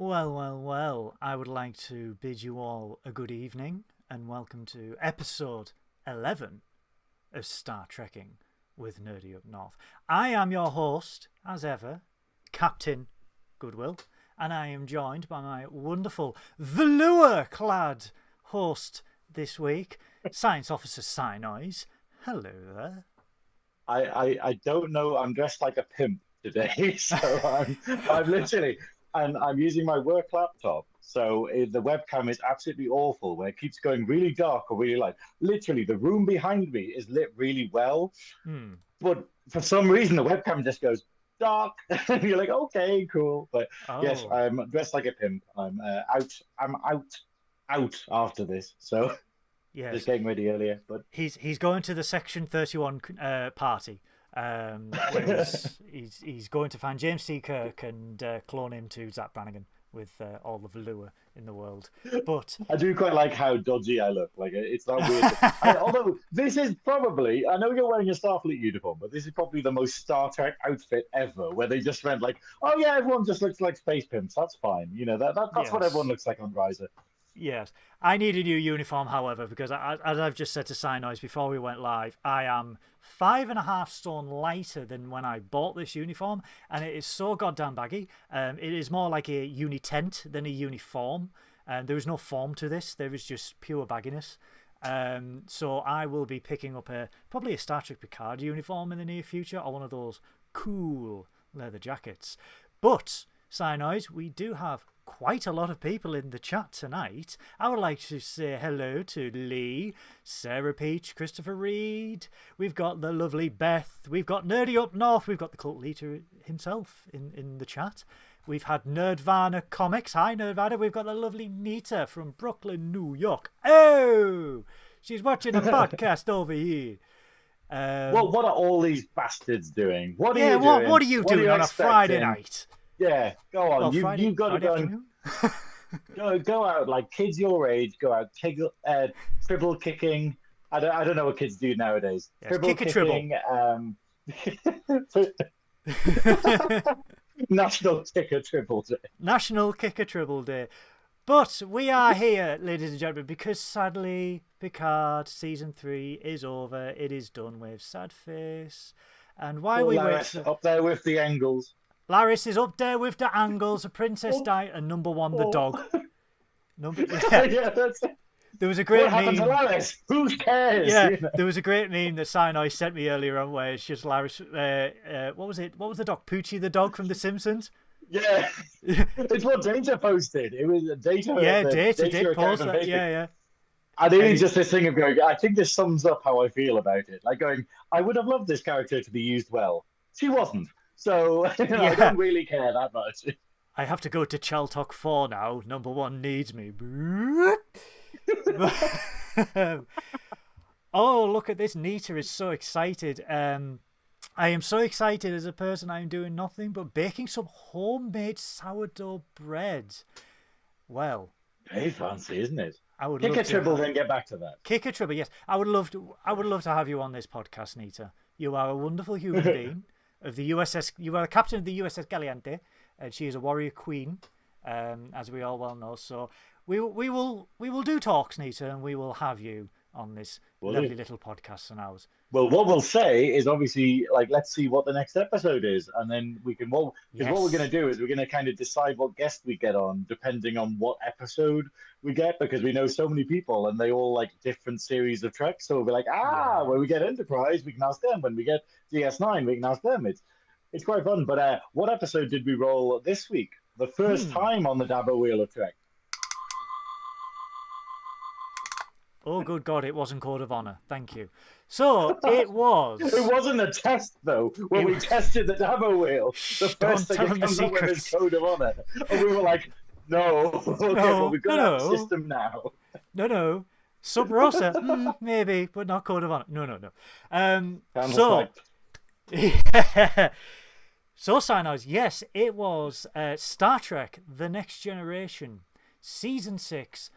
Well, I would like to bid you all a good evening and welcome to episode 11 of Star Trekking with Nerdy Up North. I am your host, as ever, Captain Goodwill, and I am joined by my wonderful velour-clad host this week, Science Officer Synoiz. Hello there. I don't know. I'm dressed like a pimp today, so I'm literally and I'm using my work laptop. So the webcam is absolutely awful, where it keeps going really dark or really light. Literally, the room behind me is lit really well, but for some reason the webcam just goes dark, and you're like, okay, cool. But yes, Oh, I'm dressed like a pimp. I'm out. I'm out after this. So just yes. getting ready earlier, but. He's going to the Section 31 party. Where he's going to find James T. Kirk and clone him to Zach Brannigan with all the velour in the world. But I do quite like how dodgy I look. Like it's not weird. Although this is probably, I know you're wearing a Starfleet uniform, but this is probably the most Star Trek outfit ever, where they just went like, oh yeah, everyone just looks like space pimps. That's fine. You know that's what everyone yes, looks like on Riser. yes, I need a new uniform, however, because as I've just said to Synoiz before we went live, I am 5.5 stone lighter than when I bought this uniform, and it is so goddamn baggy. It is more like a uni tent than a uniform. There is no form to this. There is just pure bagginess. So I will be picking up probably a Star Trek Picard uniform in the near future, or one of those cool leather jackets. But Synoiz, we do have quite a lot of people in the chat tonight. I would like to say hello to Lee, Sarah Peach, Christopher Reed. We've got the lovely Beth. We've got Nerdy Up North. We've got the cult leader himself in the chat. We've had Nerdvana Comics. Hi, Nerdvana. We've got the lovely Nita from Brooklyn, New York. Oh, she's watching the podcast over here. Well, what are all these bastards doing? What are Yeah, you doing? what are you What are doing you on a Friday expecting? night? Yeah, go on. Well, You've got to Friday go and afternoon. go out like kids your age. Go out, tribble kicking. I don't know what kids do nowadays. Yes, Tribble kick a tribble. kicking. National Kicker Tribble Day. National Kicker Tribble Day. But we are here, ladies and gentlemen, because sadly, Picard Season 3 is over. It is done with. Sad face. And while we wait Laris for... up there with the Angles. Laris is up there with the Angles, a Princess Di, and number one, the dog. Yeah. Yeah, that's it. There was a What great happened to meme. Laris? Who cares? Yeah, You know? there was a great meme that Sinai sent me earlier on where it's just Laris. What was it? What was the dog? Poochie the dog from The Simpsons? Yeah, it's what Data posted. It was Data. Yeah, The Data did account post on that. Facebook. Yeah, yeah. And it And is just this thing of going, I think this sums up how I feel about it. Like going, I would have loved this character to be used well. She wasn't. So I yeah. don't really care that much. I have to go to Chaltok 4 now. Number one needs me. Oh, look at this. Nita is so excited. I am so excited as a person. I'm doing nothing but baking some homemade sourdough bread. Well, Very fancy, isn't it? I would Kick love a to triple, then get back to that. kick a tribble. Yes, I would love to. I would love to have you on this podcast, Nita. You are a wonderful human being of the USS. You are the captain of the USS Galeante, and she is a warrior queen, as we all well know. So we will do talks, Nita, and we will have you on this Will lovely do. little podcast of ours. Well, what we'll say is obviously like let's see what the next episode is, and then we can because what we're going Yes. to do is we're going to kind of decide what guest we get on depending on what episode we get because we know so many people and they all like different series of treks. So we'll be like, when we Yes. get Enterprise, we can ask them. When we get DS9, we can ask them. It's quite fun. But what episode did we roll this week? The first Hmm. time on the Dabo Wheel of Trek. Oh, good God! It wasn't Code of Honor. Thank you. So it was. It wasn't a test though. When It we was... tested the Dabo wheel, the Shh! Don't first thing tell it them the comes up with is secrets. code of honor, and we were like, "No, okay, well No, we've got no, to have a no, system now." no. Sub Rosa, maybe, but not Code of Honor. No. Channel So, type. so Synoiz, yes, it was Star Trek: The Next Generation, Season 6,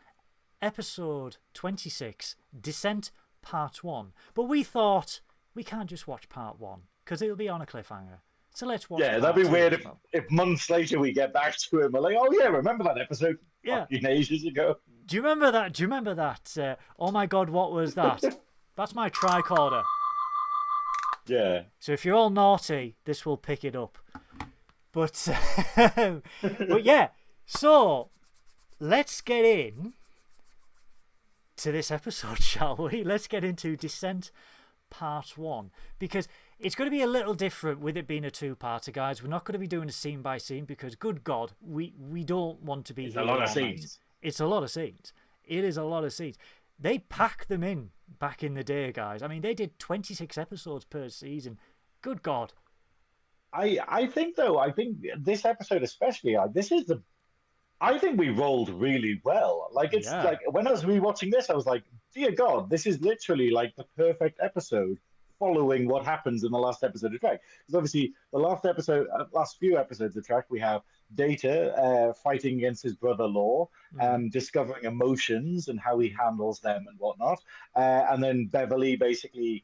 Episode 26, Descent Part 1. But we thought we can't just watch Part 1 because it'll be on a cliffhanger. So let's watch. Yeah, part that'd be two weird as well. if months later we get back to him. We're like, oh yeah, remember that episode Yeah. fucking ages ago? Do you remember that? Do you remember that? Oh my God, what was that? That's my tricorder. Yeah. So if you're all naughty, this will pick it up. But but yeah. So let's get in to this episode, shall we? Let's get into Descent Part 1, because it's going to be a little different with it being a two-parter, guys. We're not going to be doing a scene by scene because, good God, we don't want to be here a lot of all scenes. night. It's a lot of scenes. It is a lot of scenes. They packed them in back in the day, guys. I mean, they did 26 episodes per season. Good God. I think this episode especially, I think we rolled really well. Like it's Yeah. like when I was rewatching this, I was like, dear God, this is literally like the perfect episode following what happens in the last episode of Trek. Because obviously the last few episodes of Trek, we have Data fighting against his brother Law, discovering emotions and how he handles them and whatnot, and then Beverly basically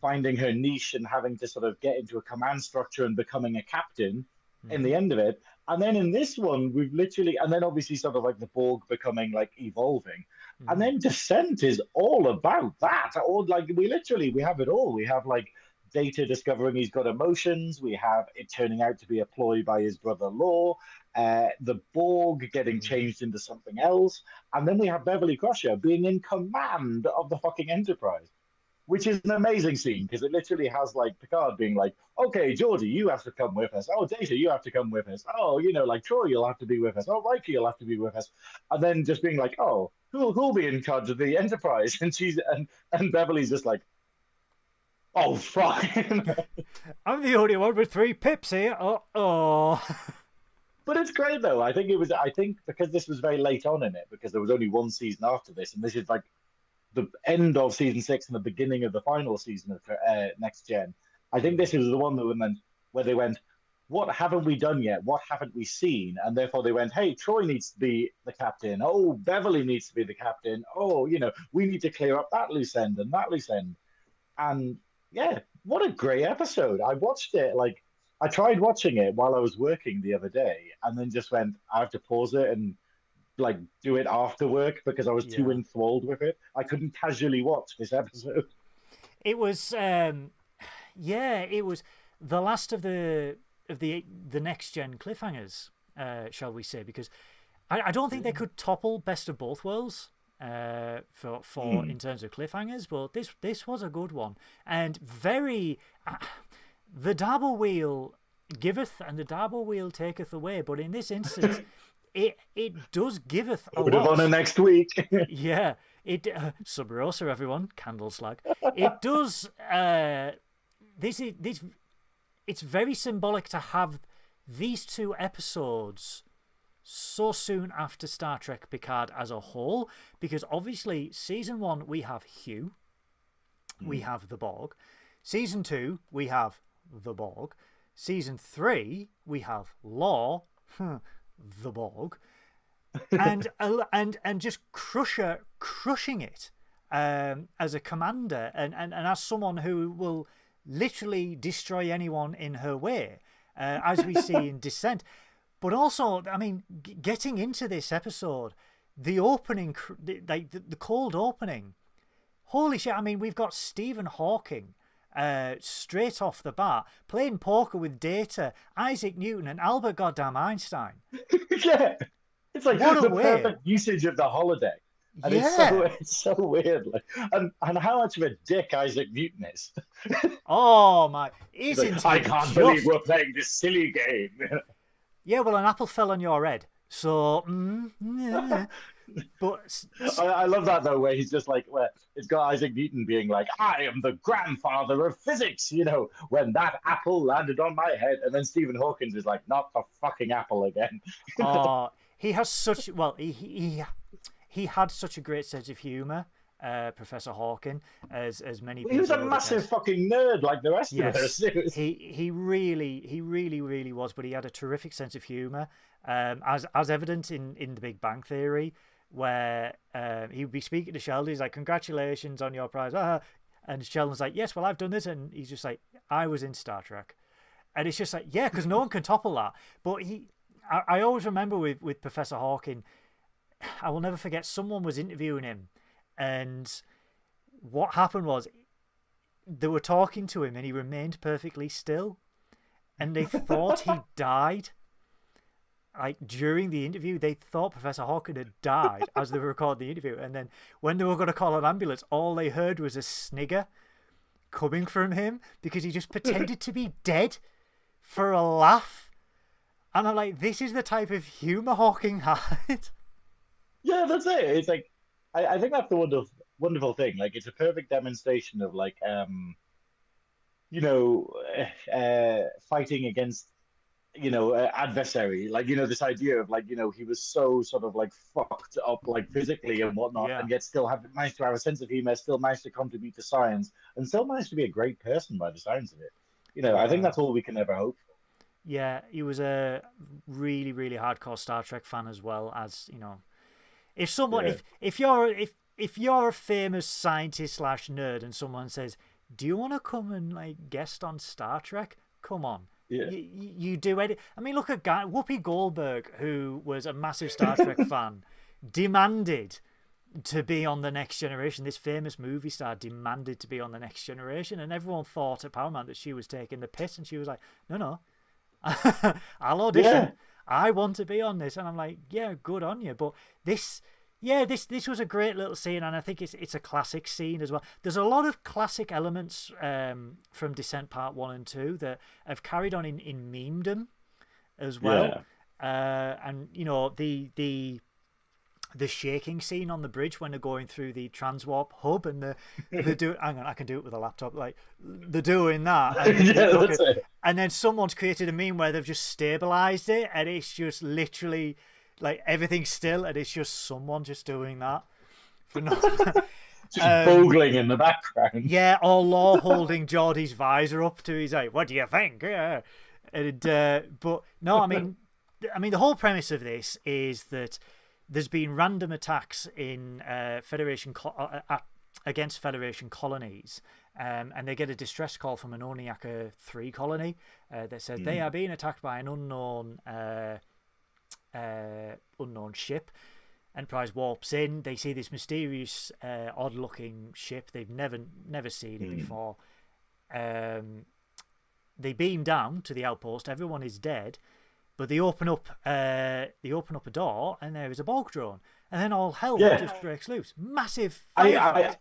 finding her niche and having to sort of get into a command structure and becoming a captain in the end of it. And then in this one, we've literally, and then obviously sort of like the Borg becoming like evolving. And then Descent is all about that. Or like we have it all. We have like Data discovering he's got emotions. We have it turning out to be a ploy by his brother Law. The Borg getting changed into something else. And then we have Beverly Crusher being in command of the fucking Enterprise, which is an amazing scene because it literally has like Picard being like, okay, Geordi, you have to come with us. Oh, Data, you have to come with us. Oh, like Troy, you'll have to be with us. Oh, Riker, you'll have to be with us. And then just being like, oh, who'll be in charge of the Enterprise? And Beverly's just like, oh, fuck. I'm the only one with 3 pips here. Oh. But it's great though. I think because this was very late on in it, because there was only one season after this, and this is like the end of season 6 and the beginning of the final season of Next Gen. I think this is the one where they went, what haven't we done yet? What haven't we seen? And therefore they went, hey, Troy needs to be the captain. Oh, Beverly needs to be the captain. Oh, we need to clear up that loose end and that loose end. And yeah, what a great episode. I watched it, I tried watching it while I was working the other day and then just went, I have to pause it and do it after work because I was too enthralled with it. I couldn't casually watch this episode. It was it was the last of the Next Gen cliffhangers, shall we say, because I don't think they could topple Best of Both Worlds for in terms of cliffhangers, but this was a good one and very the Dabo Wheel giveth and the Dabo Wheel taketh away, but in this instance it does giveth a lot. On next week. Yeah, it Sub Rosa, everyone, candle slag. It does. It's very symbolic to have these 2 episodes so soon after Star Trek Picard as a whole, because obviously season 1 we have Hugh, we have the Borg. Season 2 we have the Borg. Season 3 we have Law, the Borg, and just crushing it as a commander and as someone who will literally destroy anyone in her way, as we see in Descent. But also, I mean, getting into this episode, the opening, the cold opening, holy shit! I mean, we've got Stephen Hawking straight off the bat playing poker with Data, Isaac Newton, and Albert goddamn Einstein. Yeah, it's like what the perfect usage of the holodeck. And it's so weird. And how much of a dick Isaac Newton is. Oh my, isn't I can't believe we're playing this silly game. Yeah, well, an apple fell on your head. So, but I love that though, where he's just like, where it's got Isaac Newton being like, I am the grandfather of physics, when that apple landed on my head. And then Stephen Hawking is like, not the fucking apple again. He has such, he had such a great sense of humour, Professor Hawking, as many people. He was a massive fucking nerd like the rest of us. He really was, but he had a terrific sense of humour, as evident in The Big Bang Theory, where he would be speaking to Sheldon. He's like, congratulations on your prize. And Sheldon's like, yes, well, I've done this. And he's just like, I was in Star Trek. And it's just like, yeah, because no one can topple that. But I always remember with Professor Hawking, I will never forget, someone was interviewing him, and what happened was they were talking to him and he remained perfectly still, and they thought he died. Like, during the interview, they thought Professor Hawking had died as they were recording the interview. And then when they were going to call an ambulance, all they heard was a snigger coming from him because he just pretended to be dead for a laugh. And I'm like, this is the type of humour Hawking had. Yeah, that's it. It's like, I think that's the wonderful thing. Like, it's a perfect demonstration of, like, fighting against, adversary. Like, this idea of, like, he was so sort of, like, fucked up, like, physically and whatnot, Yeah. and yet still managed to have a sense of humor, still managed to contribute to science, and still managed to be a great person by the sounds of it. I think that's all we can ever hope for. Yeah, he was a really, really hardcore Star Trek fan as well. As if someone, Yeah. if you're a famous scientist / nerd, and someone says, "Do you want to come and like guest on Star Trek?" Come on, Yeah. you do it. I mean, look at Whoopi Goldberg, who was a massive Star Trek fan, demanded to be on The Next Generation. This famous movie star demanded to be on The Next Generation, and everyone thought at Paramount that she was taking the piss, and she was like, "No." I'll audition. Yeah. I want to be on this, and I'm like, yeah, good on you. But this was a great little scene, and I think it's a classic scene as well. There's a lot of classic elements from Descent Part 1 and 2 that have carried on in memedom as well. Yeah. And the shaking scene on the bridge when they're going through the transwarp hub, and they do. Hang on, I can do it with a laptop. Like, they're doing that, and, That's it. and then someone's created a meme where they've just stabilized it, and it's just literally like everything's still, and it's just someone just doing that for no. Just bogling in the background. Yeah, or Law holding Geordie's visor up to his like, "What do you think?" Yeah, and but no, I mean, the whole premise of this is that there's been random attacks in against Federation colonies, and they get a distress call from an Oniaka 3 colony that says they are being attacked by an unknown ship. Enterprise warps in. They see this mysterious, odd-looking ship. They've never seen it before. They beam down to the outpost. Everyone is dead. But they open up a door, and there is a Borg drone, and then all hell just breaks loose. Massive firefight.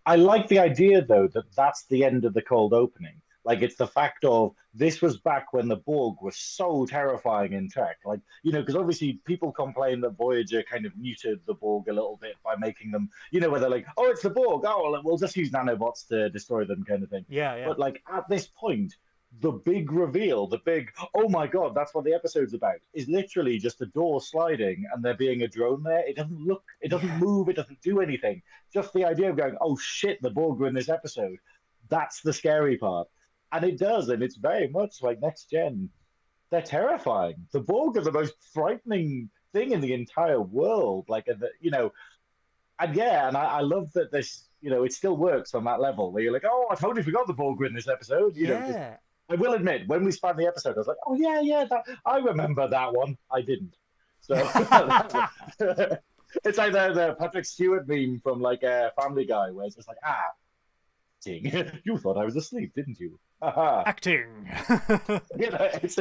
I like the idea though that that's the end of the cold opening. Like, it's the fact of this was back when the Borg was so terrifying in Trek. Like, because obviously people complain that Voyager kind of muted the Borg a little bit by making them, where they're like, "Oh, it's the Borg. Oh, well, we'll just use nanobots to destroy them," kind of thing. Yeah. But like at this point, the big reveal, the big, "Oh my God, that's what the episode's about," is literally just a door sliding and there being a drone there. It doesn't move, it doesn't do anything. Just the idea of going, "Oh shit, the Borg are in this episode." That's the scary part. And it does, and it's very much like Next Gen. They're terrifying. The Borg are the most frightening thing in the entire world. Like, and I love that this, it still works on that level where you're like, "Oh, I totally forgot the Borg were in this episode." I will admit, when we spanned the episode, I was like, "Oh yeah, I remember that one." I didn't. So it's like the Patrick Stewart meme from like Family Guy, where it's just like, "Ding, you thought I was asleep, didn't you?" Acting. It's,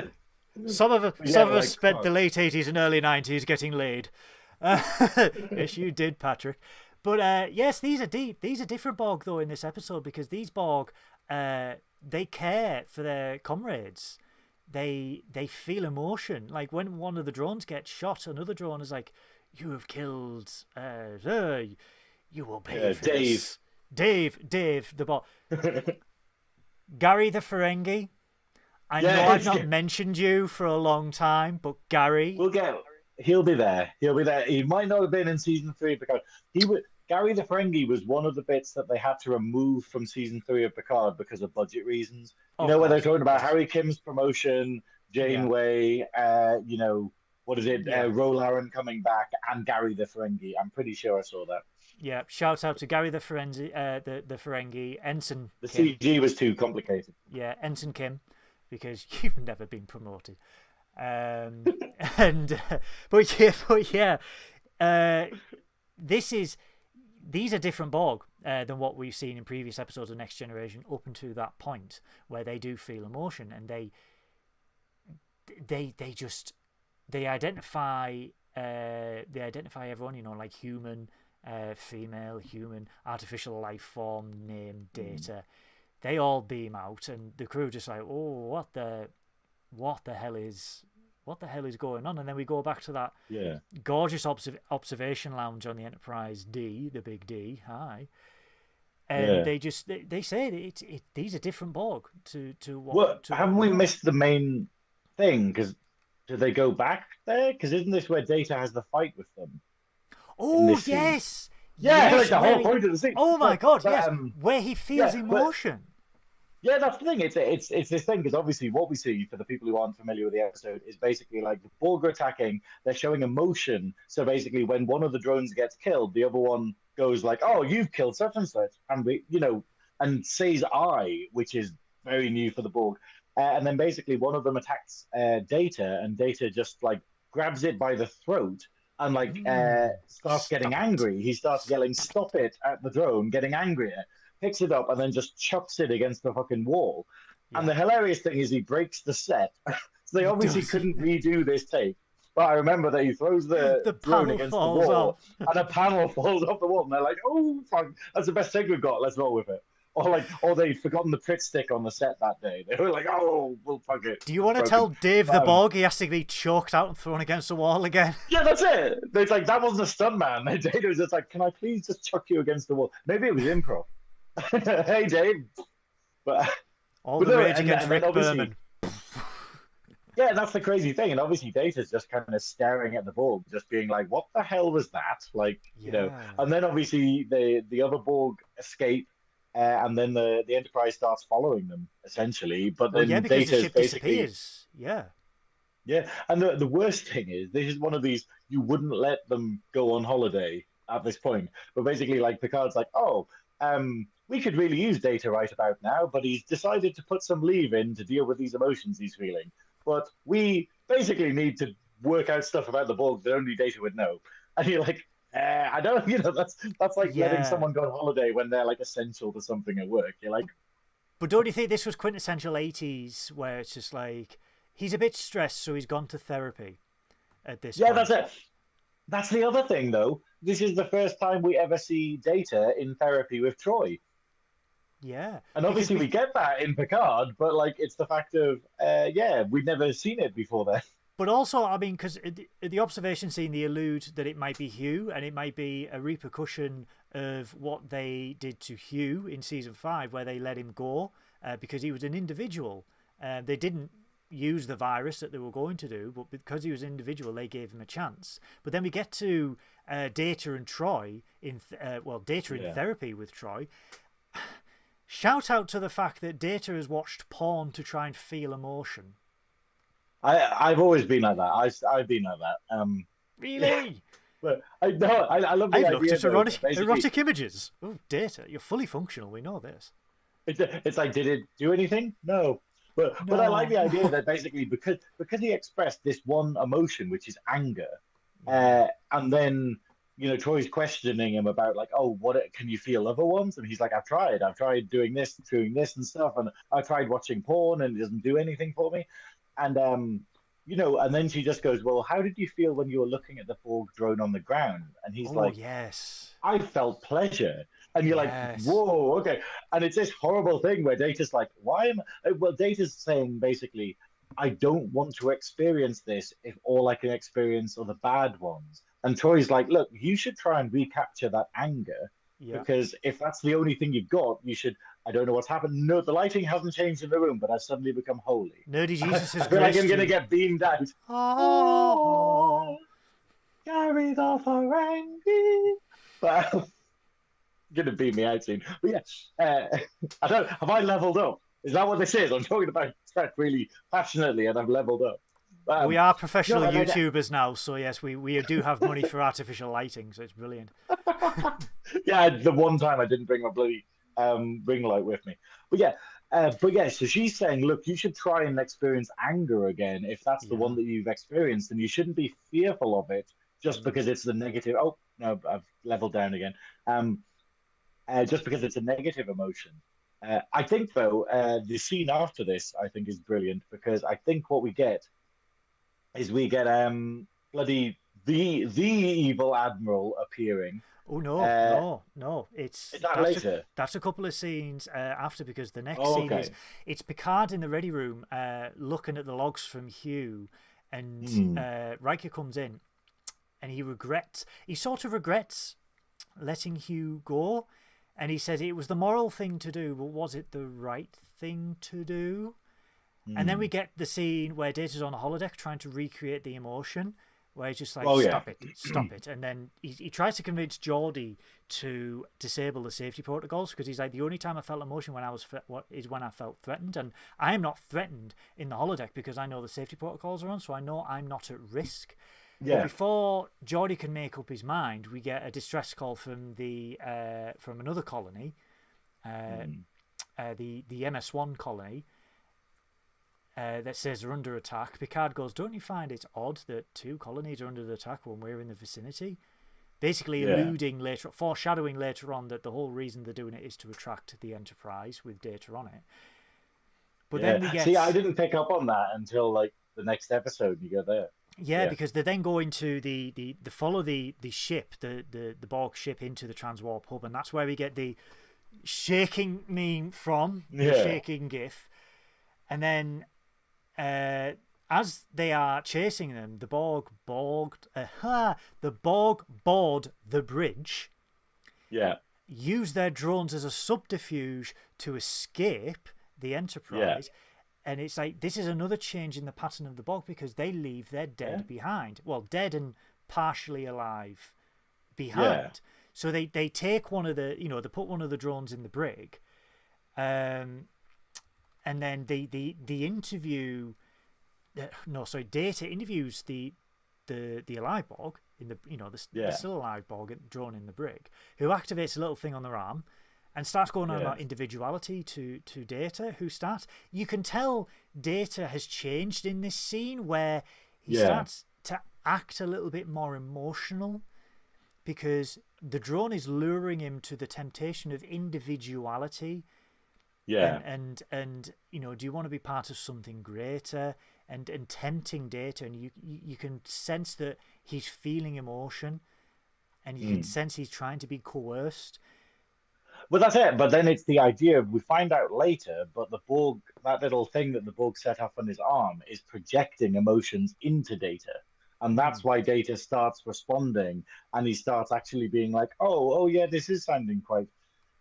some of us spent the late 80s and early 90s getting laid. Yes, you did, Patrick. But yes, these are different Borg though in this episode, because these Borg, they care for their comrades. They feel emotion. Like when one of the drones gets shot, another drone is like, "You have killed. You will pay for this." Dave, the Borg. Gary the Ferengi. I know I've not mentioned you for a long time, but Gary. He'll be there. He might not have been in season 3 because Gary the Ferengi was one of the bits that they had to remove from season 3 of Picard because of budget reasons. Where they're talking about Harry Kim's promotion, Janeway, what is it? Roll Aaron coming back, and Gary the Ferengi. I'm pretty sure I saw that. Yeah, shout out to Gary the Ferengi, the Ferengi, Ensign. The CG was too complicated. Yeah, Ensign Kim, because you've never been promoted. And but yeah, these are different Borg than what we've seen in previous episodes of Next Generation up until that point where they do feel emotion, and they identify everyone, you know, like human, female, human, artificial life form, name, data. They all beam out, and the crew just like, oh, what the hell is going on? And then we go back to that gorgeous observation lounge on the Enterprise D, the big D. Hi. And they say these are different Borg to what. Well, to haven't we missed the main thing? Because do they go back there? Because isn't this where Data has the fight with them? Oh yes. Yeah, yes, like the whole point of the scene. Oh my god, yes, where he feels emotion. Yeah, that's the thing. It's this thing, because obviously what we see, for the people who aren't familiar with the episode, is basically like the Borg are attacking. They're showing emotion. So basically, when one of the drones gets killed, the other one goes like, "Oh, you've killed such and such," and and says "I," which is very new for the Borg. And then basically one of them attacks Data, and Data just like grabs it by the throat and like starts getting angry. He starts yelling "Stop it" at the drone, getting angrier. Picks it up and then just chucks it against the fucking wall. Yeah. And the hilarious thing is he breaks the set. So they obviously couldn't redo this take. But I remember that he throws the drone against the wall and a panel falls off the wall. And they're like, oh, fuck, that's the best take we've got. Let's roll with it. Or they'd forgotten the Pritt stick on the set that day. They were like, oh, well, fuck it. Do you want to tell Dave the Borg he has to be choked out and thrown against the wall again? Yeah, that's it. It's like, that wasn't a stunt man. Data was just like, can I please just chuck you against the wall? Maybe it was improv. Hey, Dave. But the rage against Rick Berman. Yeah, that's the crazy thing. And obviously Data's just kind of staring at the Borg, just being like, what the hell was that? Like, you know. And then obviously the other Borg escape, and then the Enterprise starts following them, essentially. But then because the ship basically disappears. Yeah, and the worst thing is, this is one of these, you wouldn't let them go on holiday at this point. But basically, like, Picard's like, we could really use Data right about now, but he's decided to put some leave in to deal with these emotions he's feeling. But we basically need to work out stuff about the Borg that only Data would know. And you're like, I don't, that's like letting someone go on holiday when they're like essential to something at work. You're like, but don't you think this was quintessential 80s, where it's just like, he's a bit stressed, so he's gone to therapy at this point? Yeah, that's it. That's the other thing, though. This is the first time we ever see Data in therapy with Troy. Yeah. And obviously we get that in Picard, but like it's the fact of, we've never seen it before then. But also, I mean, because the observation scene, they allude that it might be Hugh, and it might be a repercussion of what they did to Hugh in season 5, where they let him go because he was an individual. They didn't use the virus that they were going to do, but because he was an individual, they gave him a chance. But then we get to Data and Troy in therapy with Troy. Shout out to the fact that Data has watched porn to try and feel emotion. I've always been like that. I've been like that. Really? But I love the idea. I've looked at erotic images. Oh, Data, you're fully functional. We know this. It's like, did it do anything? No. But I like the idea that basically because he expressed this one emotion, which is anger, and then Troy's questioning him about like, oh, what can you feel other ones? And he's like, I've tried doing this and stuff, and I tried watching porn, and it doesn't do anything for me. And and then she just goes, well, how did you feel when you were looking at the Borg drone on the ground? And he's like, yes, I felt pleasure. And you're like, whoa, okay. And it's this horrible thing where Data's like, Data's saying basically, I don't want to experience this if all I can experience are the bad ones. And Troy's like, look, you should try and recapture that anger, because if that's the only thing you've got, you should. I don't know what's happened. No, the lighting hasn't changed in the room, but I've suddenly become holy. Nerdy Jesus I feel like I'm going to get beamed out. Oh, carried off a rangy. But going to beam me out soon. But yeah, have I leveled up? Is that what this is? I'm talking about Trek really passionately, and I've leveled up. We are professional YouTubers now, so yes, we do have money for artificial lighting, so it's brilliant. Yeah, the one time I didn't bring my bloody ring light with me. But yeah, But yeah, so she's saying, look, you should try and experience anger again if that's the one Yeah. that you've experienced, and you shouldn't be fearful of it just Mm. because it's the negative. Oh, no, I've leveled down again. Um, just because it's a negative emotion. I think, though, the scene after this, I think, is brilliant because I think what we get is we get bloody the evil admiral appearing. Oh no, Uh, no, no! It's is that later? that's a couple of scenes after, because the next Oh, scene is okay. it's Picard in the ready room looking at the logs from Hugh, and Hmm. Riker comes in, and he sort of regrets letting Hugh go, and he says it was the moral thing to do, but was it the right thing to do? And then we Hmm. get the scene where Data's on a holodeck trying to recreate the emotion, where he's just like, Oh, yeah. stop it. And then he tries to convince Geordie to disable the safety protocols, because he's like, the only time I felt emotion when I was is when I felt threatened. And I am not threatened in the holodeck because I know the safety protocols are on, so I know I'm not at risk. But Yeah. before Geordie can make up his mind, we get a distress call from from another colony, uh, Hmm. the MS-1 colony, that says they're under attack. Picard goes, "Don't you find it odd that two colonies are under attack when we're in the vicinity?" Basically, Yeah. foreshadowing later on that the whole reason they're doing it is to attract the Enterprise with Data on it. But then we Yeah. See, I get, didn't pick up on that until like the next episode. You go there. yeah, Yeah. because they then go into the follow the ship, the Borg ship, into the Transwarp hub, and that's where we get the shaking meme from, the Yeah. shaking gif. And then as they are chasing them, the Borg board the bridge, Yeah. use their drones as a subterfuge to escape the Enterprise. And it's like, this is another change in the pattern of the Borg, because they leave their dead Yeah. behind. Well, dead and partially alive behind. Yeah. So they take one of the, they put one of the drones in the brig, and then the interview, no, sorry, Data interviews the alive Borg in the, the Yeah. still alive Borg drone in the brig, who activates a little thing on their arm and starts going on Yeah. about individuality to Data, who starts, you can tell Data has changed in this scene, where he Yeah. starts to act a little bit more emotional, because the drone is luring him to the temptation of individuality. Yeah. And do you want to be part of something greater, and tempting Data, and you can sense that he's feeling emotion, and you can sense he's trying to be coerced. Well, that's it. But then it's the idea we find out later, but the Borg, that little thing that the Borg set off on his arm, is projecting emotions into Data. And that's why Data starts responding, and he starts actually being like, oh, yeah, this is sounding quite,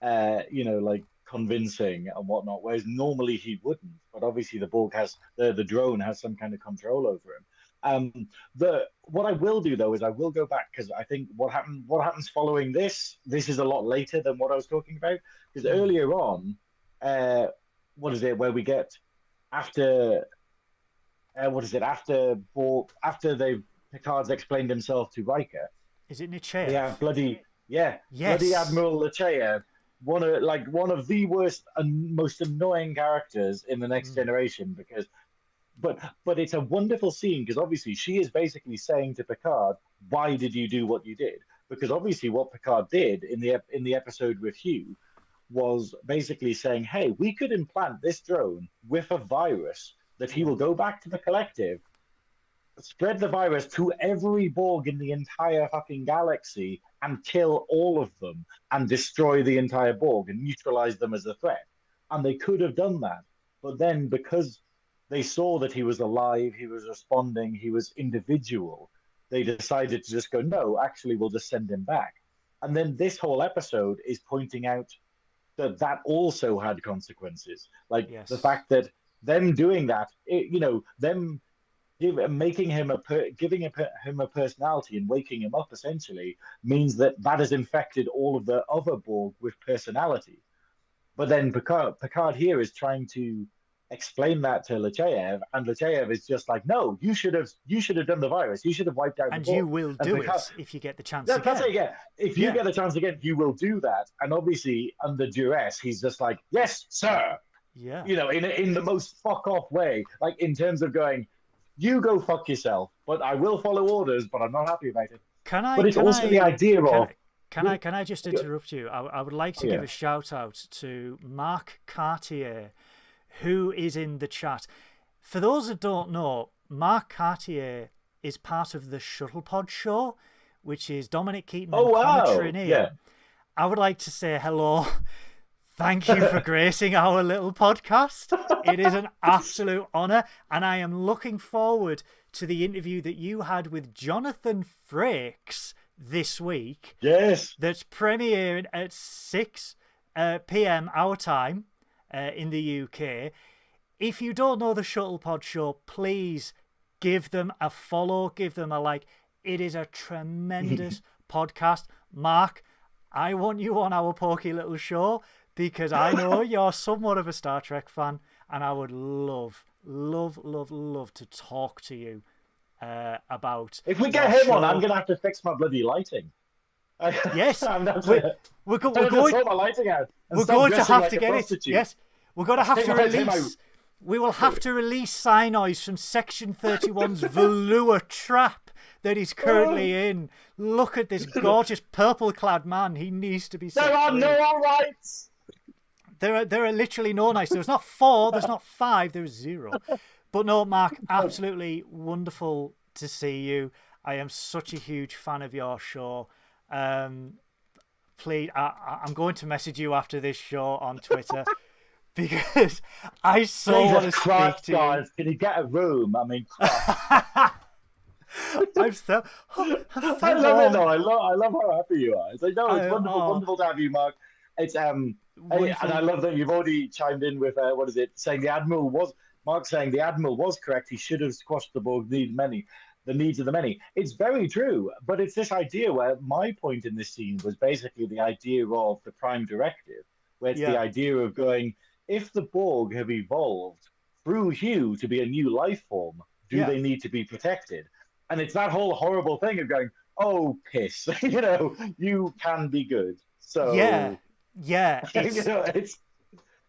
like convincing and whatnot. Whereas normally he wouldn't. But obviously the Borg has the drone has some kind of control over him. The what I will do though is I will go back, because I think what happens following this is a lot later than what I was talking about, because earlier on, what is it where we get after what is it after they've Picard's explained himself to Riker, Is it they Nechayev? have bloody Yes. bloody Admiral Lecheyev, one of the worst and most annoying characters in the Next Generation, because but it's a wonderful scene, because obviously she is basically saying to Picard, "Why did you do what you did?" Because obviously what Picard did in the episode with Hugh was basically saying, "Hey, we could implant this drone with a virus that he will go back to the collective, spread the virus to every Borg in the entire fucking galaxy, and kill all of them, and destroy the entire Borg and neutralize them as a threat." And they could have done that, but then because they saw that he was alive, he was responding, he was individual, they decided to just go, no, actually, we'll just send him back. And then this whole episode is pointing out that that also had consequences. Like the fact that them doing that, them making him giving him a personality and waking him up essentially means that has infected all of the other Borg with personality. But then Picard here is trying to explain that to Lecheyev, and Lecheyev is just like, "No, you should have done the virus. You should have wiped out and the Borg." you will do Picard, it if you get the chance again. That's it, yeah. If you get the chance again, you will do that. And obviously, under duress, he's just like, "Yes, sir." Yeah. In the most fuck off way, like in terms of going, you go fuck yourself, but I will follow orders, but I'm not happy about it. Can I But it's can also the I idea can of I can I just interrupt you? I would like to give yeah. a shout out to Mark Cartier, who is in the chat. For those that don't know, Mark Cartier is part of the Shuttlepod show, which is Dominic Keaton and Connor wow, Trinneer. yeah. I would like to say hello. Thank you for gracing our little podcast. It is an absolute honour, and I am looking forward to the interview that you had with Jonathan Frakes this week. Yes. That's premiering at 6 p.m. our time in the UK. If you don't know the Shuttlepod show, please give them a follow, give them a like. It is a tremendous podcast. Mark, I want you on our pokey little show because I know you're somewhat of a Star Trek fan, and I would love to talk to you about. If we get him on, I'm going to have to fix my bloody lighting. Yes, we're going to sort my lighting out. We're going to have to get it. Yes, we're going to have to release. We will have to release Synoiz from Section 31's velour trap that he's currently in. Look at this gorgeous purple-clad man. He needs to be set There are free. no rights. There are literally no nights. There's not 4. There's not 5. There's 0. But no, Mark, absolutely wonderful to see you. I am such a huge fan of your show. Please, I'm going to message you after this show on Twitter. Because I so want to speak to guys. Can you get a room? I mean, I love it though. I love how happy you are. It's like, no, it's wonderful to have you, Mark. It's and I love that you've already chimed in with what is it? Saying Mark saying the Admiral was correct. He should have squashed the Borg the needs of the many. It's very true, but it's this idea where my point in this scene was basically the idea of the Prime Directive, where it's the idea of going, if the Borg have evolved through Hugh to be a new life form, do they need to be protected? And it's that whole horrible thing of going, oh, piss, you can be good. So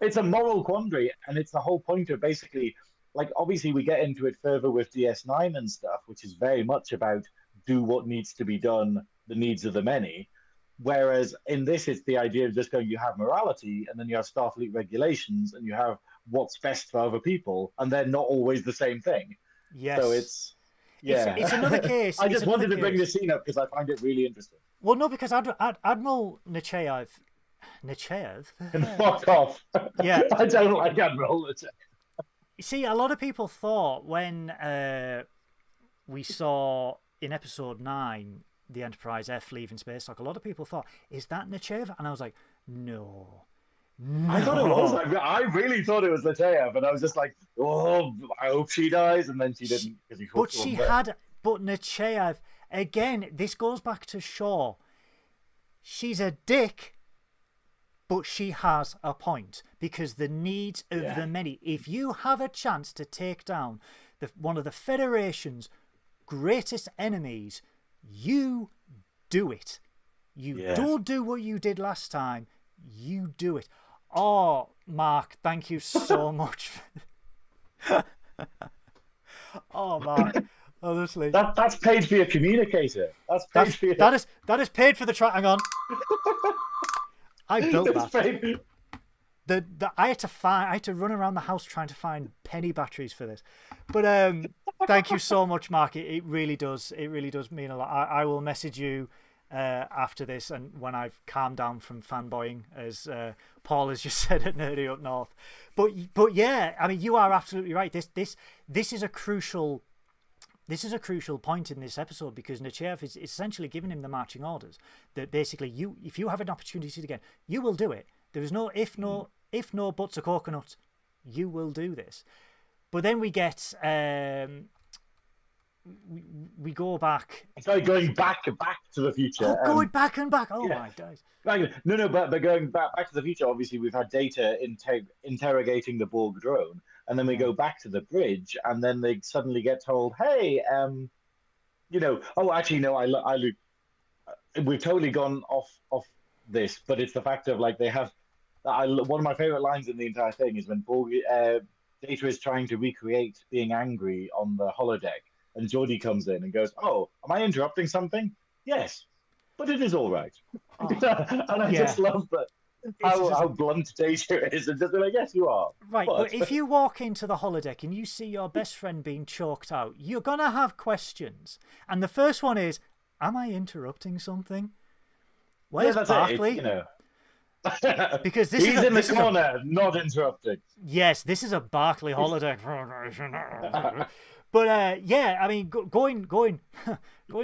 it's a moral quandary, and it's the whole point of basically, like, obviously we get into it further with DS9 and stuff, which is very much about do what needs to be done, the needs of the many. Whereas in this, it's the idea of just going, you have morality, and then you have Starfleet regulations, and you have what's best for other people, and they're not always the same thing. Yes. So it's another case. I just wanted to bring this scene up because I find it really interesting. Well, no, because Admiral Nechayev. Fuck off. Yeah. I don't like Admiral Nechayev. You see, a lot of people thought when we saw in episode 9 the Enterprise F leaving space dock, a lot of people thought, is that Nechayev? And I was like, no. I thought it was. I really thought it was Nechayev, and I was just like, oh, I hope she dies, and then she didn't. But Nechayev, again, this goes back to Shaw. She's a dick, but she has a point, because the needs of the many. If you have a chance to take down one of the Federation's greatest enemies, you do it. You don't do what you did last time. You do it. Oh, Mark, thank you so much. Oh, Mark, honestly. That's paid for your communicator. That's paid for your... That is paid for the track. Hang on. I built that. I had to run around the house trying to find penny batteries for this. But thank you so much, Mark. It really does. It really does mean a lot. I will message you after this, and when I've calmed down from fanboying, as Paul has just said at Nerdy Up North. But yeah, I mean, you are absolutely right. This is a crucial. This is a crucial point in this episode, because Nechayev is essentially giving him the marching orders that basically if you have an opportunity again, you will do it. There is no if no buts a coconut. You will do this. But then we get we go back. Sorry, going back to the future. Oh, going back and back. Oh my days. No, but going back to the future. Obviously, we've had Data interrogating the Borg drone, and then we go back to the bridge, and then they suddenly get told, "Hey, oh, actually, no, we've totally gone off this, but it's the fact of, like, they have One of my favorite lines in the entire thing is when Data is trying to recreate being angry on the holodeck, and Geordie comes in and goes, "Oh, am I interrupting something?" "Yes, but it is all right." Oh, And I yeah. just love that how blunt Data is, and just be like, "Yes, you are." Right, but if you walk into the holodeck and you see your best friend being choked out, you're gonna have questions, and the first one is, "Am I interrupting something? Where's Barclay?" Because he's in the corner, not interrupting. Yes, this is a Barclay holodeck. But yeah, I mean, going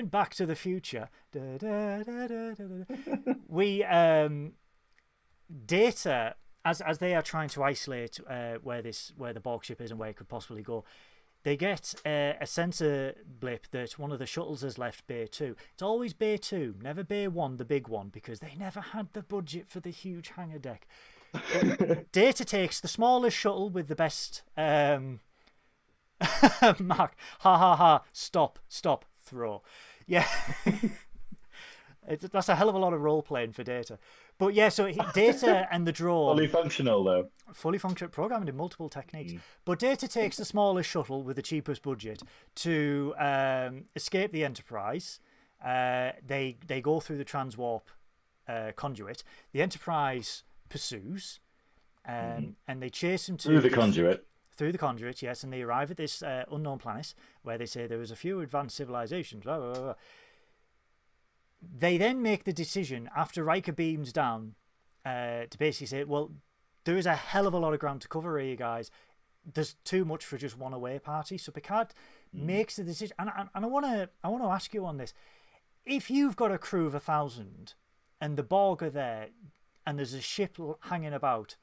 back to the future. We Data, as they are trying to isolate where the Borg ship is and where it could possibly go, they get a sensor blip that one of the shuttles has left Bay 2. It's always Bay 2, never Bay 1, the big one, because they never had the budget for the huge hangar deck. But Data takes the smallest shuttle with the best... Mark, ha ha ha, stop, throw. Yeah. That's a hell of a lot of role-playing for Data. But yeah, so Data and the drone... Fully functional, though. Fully functional, programmed in multiple techniques. But Data takes the smallest shuttle with the cheapest budget to escape the Enterprise. They go through the transwarp conduit. The Enterprise pursues, and they chase him through the conduit. Through the conduit, yes, and they arrive at this unknown planet where they say there was a few advanced civilizations, blah, blah, blah. They then make the decision, after Riker beams down, to basically say, well, there is a hell of a lot of ground to cover here, guys. There's too much for just one away party. So Picard makes the decision. And I want to ask you on this. If you've got a crew of 1,000 and the Borg are there and there's a ship hanging about,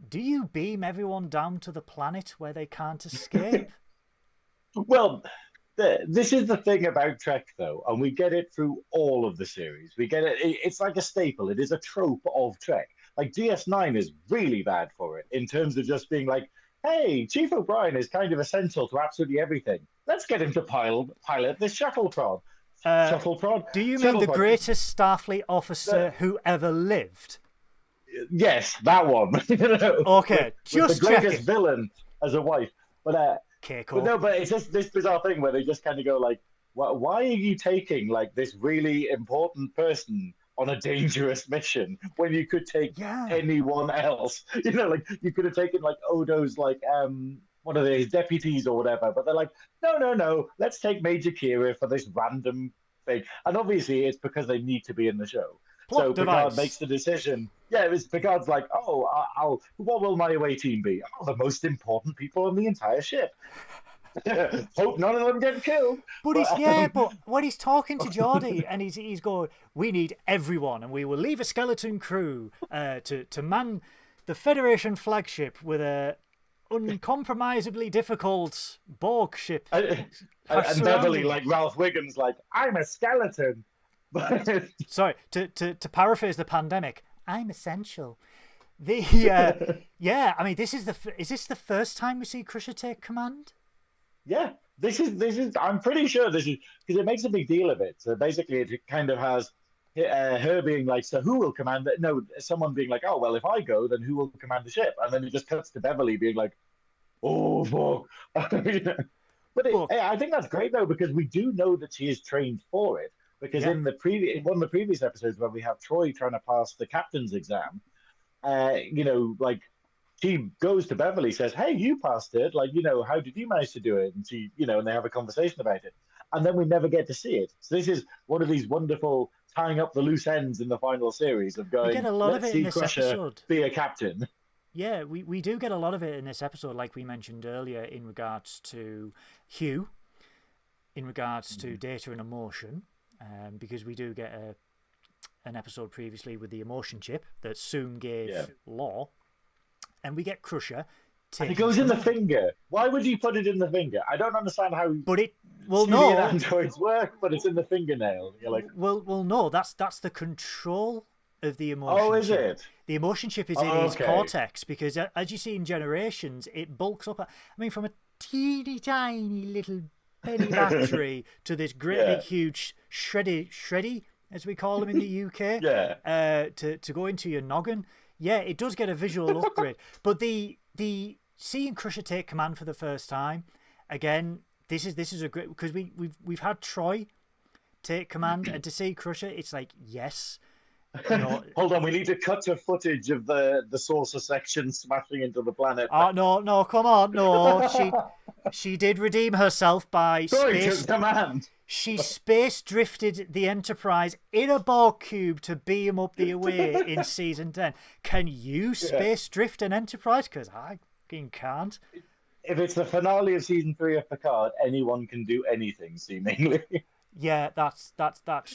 do you beam everyone down to the planet where they can't escape? Well... This is the thing about Trek, though, and we get it through all of the series. We get it. It's like a staple. It is a trope of Trek. Like DS9 is really bad for it in terms of just being like, hey, Chief O'Brien is kind of essential to absolutely everything. Let's get him to pilot this shuttle prod. Do you mean the greatest Starfleet officer who ever lived? Yes, that one. Okay, with the greatest villain as a wife. But it's just this bizarre thing where they just kind of go like, why are you taking like this really important person on a dangerous mission when you could take anyone else? Like you could have taken like Odo's like one of his deputies or whatever, but they're like, no, let's take Major Kira for this random thing. And obviously it's because they need to be in the show. So Picard makes the decision. Yeah, Picard's like, what will my away team be? Oh, the most important people on the entire ship. Hope none of them get killed. But when he's talking to Geordie and he's going, we need everyone, and we will leave a skeleton crew to man the Federation flagship with a uncompromisably difficult Borg ship. And Beverly, like Ralph Wiggum's, like, I'm a skeleton. Sorry, to paraphrase the Pandemic, I'm essential. Yeah, I mean, is this the first time we see Crusher take command? Yeah, this is. I'm pretty sure this is because it makes a big deal of it. So basically, it kind of has her being like, so who will command it? No, someone being like, oh well, if I go, then who will command the ship? And then it just cuts to Beverly being like, oh fuck. But I think that's great though, because we do know that she is trained for it. Because in one of the previous episodes where we have Troy trying to pass the captain's exam, like she goes to Beverly, says, "Hey, you passed it. Like, how did you manage to do it?" And she, and they have a conversation about it. And then we never get to see it. So this is one of these wonderful tying up the loose ends in the final series of going, we get a lot of it in this episode. Be a captain. Yeah, we do get a lot of it in this episode, like we mentioned earlier, in regards to Hugh, in regards to Data and emotion. Because we do get an episode previously with the emotion chip that soon gave Law, and we get Crusher. And it goes in the finger. Why would you put it in the finger? I don't understand how. But androids work, but it's in the fingernail. You're like, well, no, that's the control of the emotion. Oh, is chip. it? The emotion chip is in his cortex because, as you see in Generations, it bulks up. I mean, from a teeny tiny little penny battery to this great big huge shreddy as we call them in the UK, to go into your noggin. Yeah, it does get a visual upgrade. But the seeing Crusher take command for the first time, again, this is a great, because we've had Troy take command, and to see Crusher, it's like, yes. Hold on, we need to cut to footage of the saucer section smashing into the planet. Oh no, come on, no. She did redeem herself by space command. She space drifted the Enterprise in a Borg cube to beam up the away in season 10. Can you space drift an Enterprise? Because I fucking can't. If it's the finale of season 3 of Picard, anyone can do anything, seemingly. Yeah, that's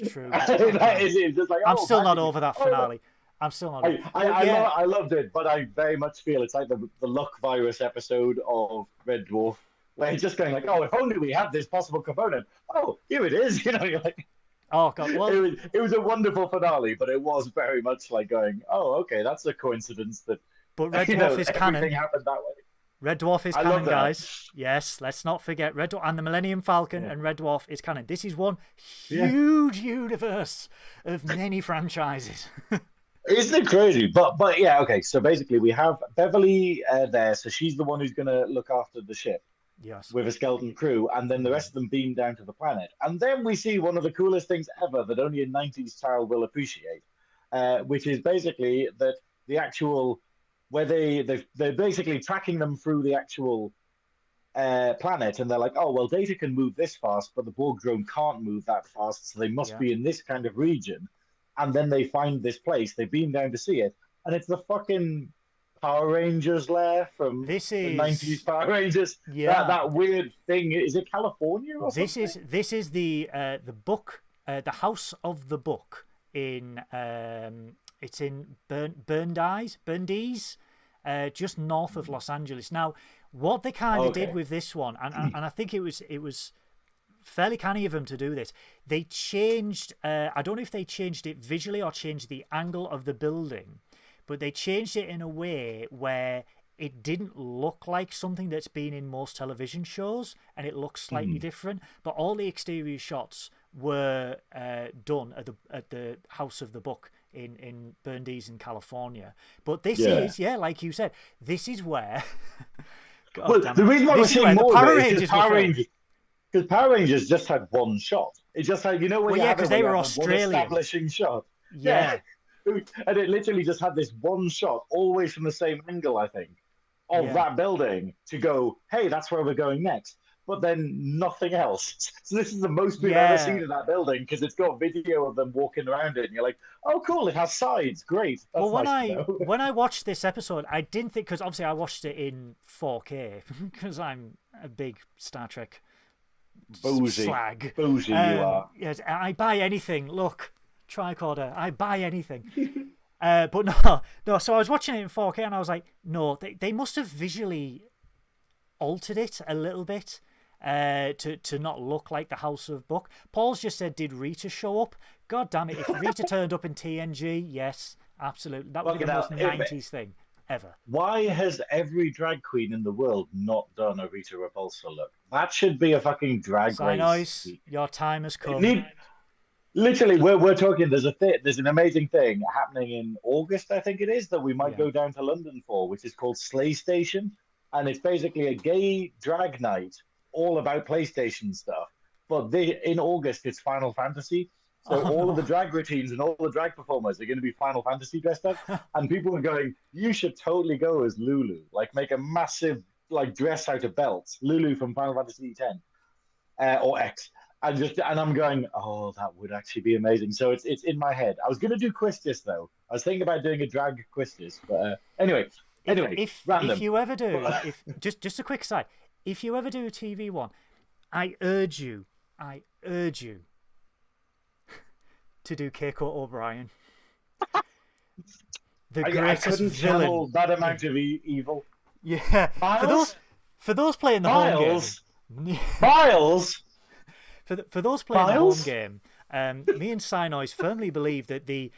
true. It's just like, I'm still not over that finale. I'm still not. I loved it, but I very much feel it's like the luck virus episode of Red Dwarf, where it's just going like, oh, if only we had this possible component. Oh, here it is. You're like, oh god, well, it was a wonderful finale, but it was very much like going, oh, okay, that's a coincidence that. But Red Dwarf is canon. Everything happened that way. Red Dwarf is canon, guys. Yes, let's not forget Red Dwarf and the Millennium Falcon and Red Dwarf is canon. This is one huge universe of many franchises. Isn't it crazy? But yeah, okay. So basically, we have Beverly there. So she's the one who's going to look after the ship. Yes. With a skeleton crew, and then the rest of them beam down to the planet. And then we see one of the coolest things ever that only a 90s child will appreciate, which is basically that the actual where they're basically tracking them through the actual planet, and they're like, oh, well, Data can move this fast, but the Borg drone can't move that fast, so they must be in this kind of region. And then they find this place, they beam down to see it, and it's the fucking Power Rangers lair from the 90s Power Rangers. Yeah. That weird thing. Is it California or something? This is the book, the House of the Book in it's in Berndies, just north of Los Angeles. Now, what they kind of did with this one, and I think it was fairly canny of them to do this. They changed. I don't know if they changed it visually or changed the angle of the building, but they changed it in a way where it didn't look like something that's been in most television shows, and it looks slightly different. But all the exterior shots were done at the House of the Book in Berndies in California. But this is, like you said, this is where. The reason why we're seeing more of it is because Power Rangers just had one shot. It just had, because they were Australian. One establishing shot. Yeah. And it literally just had this one shot, always from the same angle, I think, of that building to go, hey, that's where we're going next. But then nothing else. So this is the most we've ever seen of that building because it's got video of them walking around it. And you're like, oh, cool, it has sides. Great. That's when I watched this episode, I didn't think, because obviously I watched it in 4K because I'm a big Star Trek slag. Bougie you are. Yes, I buy anything. Look, tricorder, I buy anything. But no. So I was watching it in 4K and I was like, no, they must have visually altered it a little bit to not look like the House of Book. Paul's just said, did Rita show up? God damn it! If Rita turned up in TNG, yes, absolutely, that would be the most 90s thing ever. Why has every drag queen in the world not done a Rita Repulsa look? That should be a fucking drag race. Synoiz, your time has come. Literally, we're talking. There's an amazing thing happening in August, I think it is, that we might go down to London for, which is called Slay Station, and it's basically a gay drag night all about PlayStation stuff. But in August, it's Final Fantasy. So all of the drag routines and all the drag performers are going to be Final Fantasy dressed up. And people are going, you should totally go as Lulu. Like, make a massive dress out of belts. Lulu from Final Fantasy X. Or X. And I'm going, oh, that would actually be amazing. So it's in my head. I was going to do Quistis, though. I was thinking about doing a drag Quistis. But anyway, if you ever do, just a quick side. If you ever do a TV one, I urge you to do Keiko O'Brien. The greatest I couldn't villain. Channel that amount of evil. Yeah. For those playing the home game. Miles. For those playing the home game, me and Synoiz firmly believe that the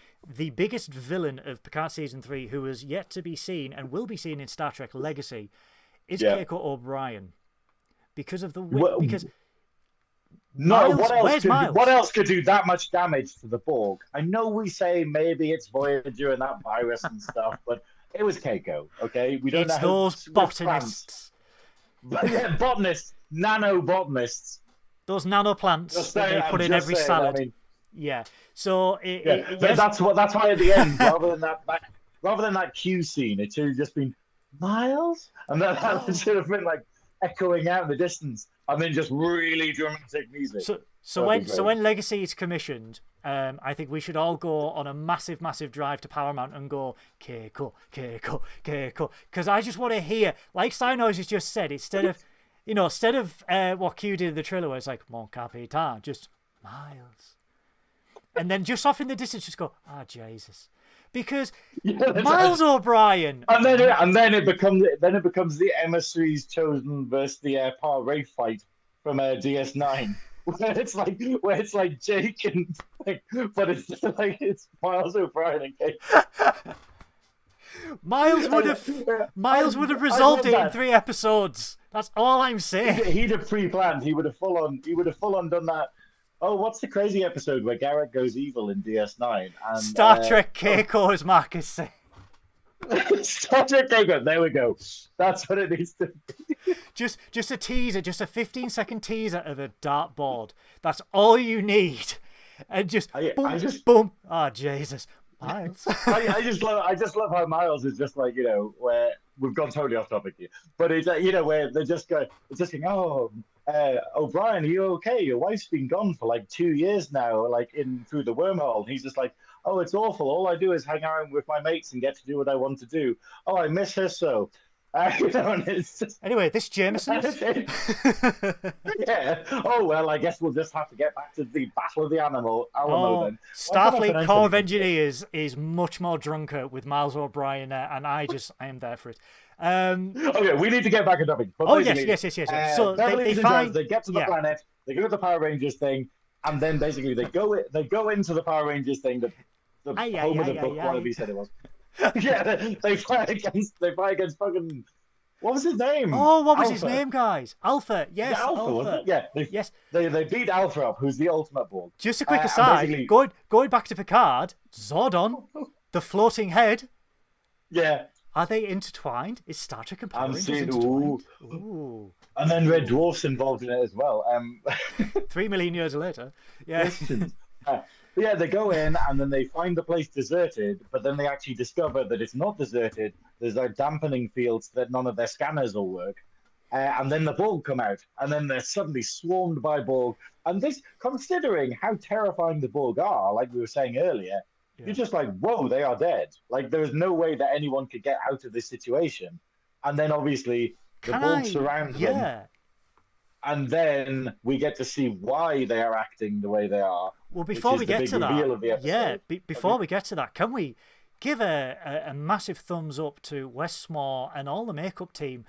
biggest villain of Picard Season 3, who is yet to be seen and will be seen in Star Trek Legacy, is Keiko O'Brien. Because of because No, Miles? Where's Miles? what else could do that much damage to the Borg? I know we say maybe it's Voyager and that virus and stuff, but it was Keiko, okay? We don't It's know those botanists. But yeah, botanists, nanobotanists. Those nanoplants that they put in every salad. I mean, yeah. So yes. That's why at the end, rather than that Q scene, it should have just been Miles, and that should have been like echoing out in the distance, and then just really dramatic music. So when Legacy is commissioned, I think we should all go on a massive drive to Paramount and go Keiko, Keiko, Keiko, because I just want to hear, like Synoiz has just said, instead of what Q did in the trailer, where it's like Mon Capitan, just Miles, and then just off in the distance, just go, Jesus. Because Miles O'Brien, and then it becomes the emissaries chosen versus the Par Wraith fight from DS9, where it's like Jake and but it's Miles O'Brien and Kate. Miles would have resolved it in 3 episodes. That's all I'm saying. He'd have pre-planned. He would have full on done that. Oh, what's the crazy episode where Garrett goes evil in DS9? And, Star Trek Keiko, as Marcus said. Star Trek Keiko, there we go. That's what it needs to be. Just a teaser, just a 15-second teaser of a dartboard. That's all you need. And just boom. Oh, Jesus. Miles. I just love how Miles is just like, where we've gone totally off topic here. But it's, where they're just going, O'Brien, are you okay? Your wife's been gone for like 2 years now, like through the wormhole. And he's just like, oh, it's awful. All I do is hang out with my mates and get to do what I want to do. Oh, I miss her so. And it's just... Anyway, this Jameson. Yeah. Oh, well, I guess we'll just have to get back to the Battle of the Alamo then. Starfleet Corps of Engineers is much more drunker with Miles O'Brien, and I am there for it. Okay, we need to get back on topic. Yes. So they get to the planet, they go to the Power Rangers thing, and then basically they go into the Power Rangers thing, the home of the book, whatever he said it was. Yeah, they fight against fucking, what was his name? Oh, what was his name, guys? Alpha. Yes, Alpha. Wasn't it? Yeah, yes. They beat Alpha up, who's the ultimate Borg. Just a quick aside, going back to Picard, Zordon, the floating head. Yeah. Are they intertwined? Is Star Trek and Power Rangers intertwined? Ooh. And then Red Dwarf's involved in it as well. 3 million years later. Yeah. Yeah, they go in and then they find the place deserted, but then they actually discover that it's not deserted. There's like dampening fields that none of their scanners will work. And then the Borg come out, and then they're suddenly swarmed by Borg. And this, considering how terrifying the Borg are, like we were saying earlier, you're just like, whoa, they are dead. Like, there is no way that anyone could get out of this situation. And then obviously the Borg surround them. And then we get to see why they are acting the way they are. Well, before we get to that, before we get to that, can we give a massive thumbs up to Westmore and all the makeup team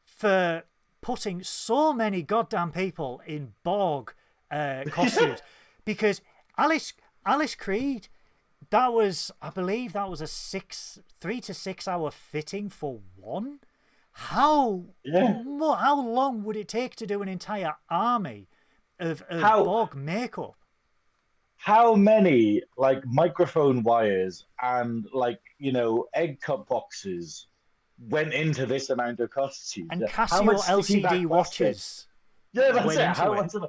for putting so many goddamn people in Borg costumes? Because Alice Creed, I believe that was a 3 to 6 hour fitting for one. How long would it take to do an entire army of Borg makeup? How many like microphone wires and egg cup boxes went into this amount of costume? And Casio LCD watches. Yeah, that's it.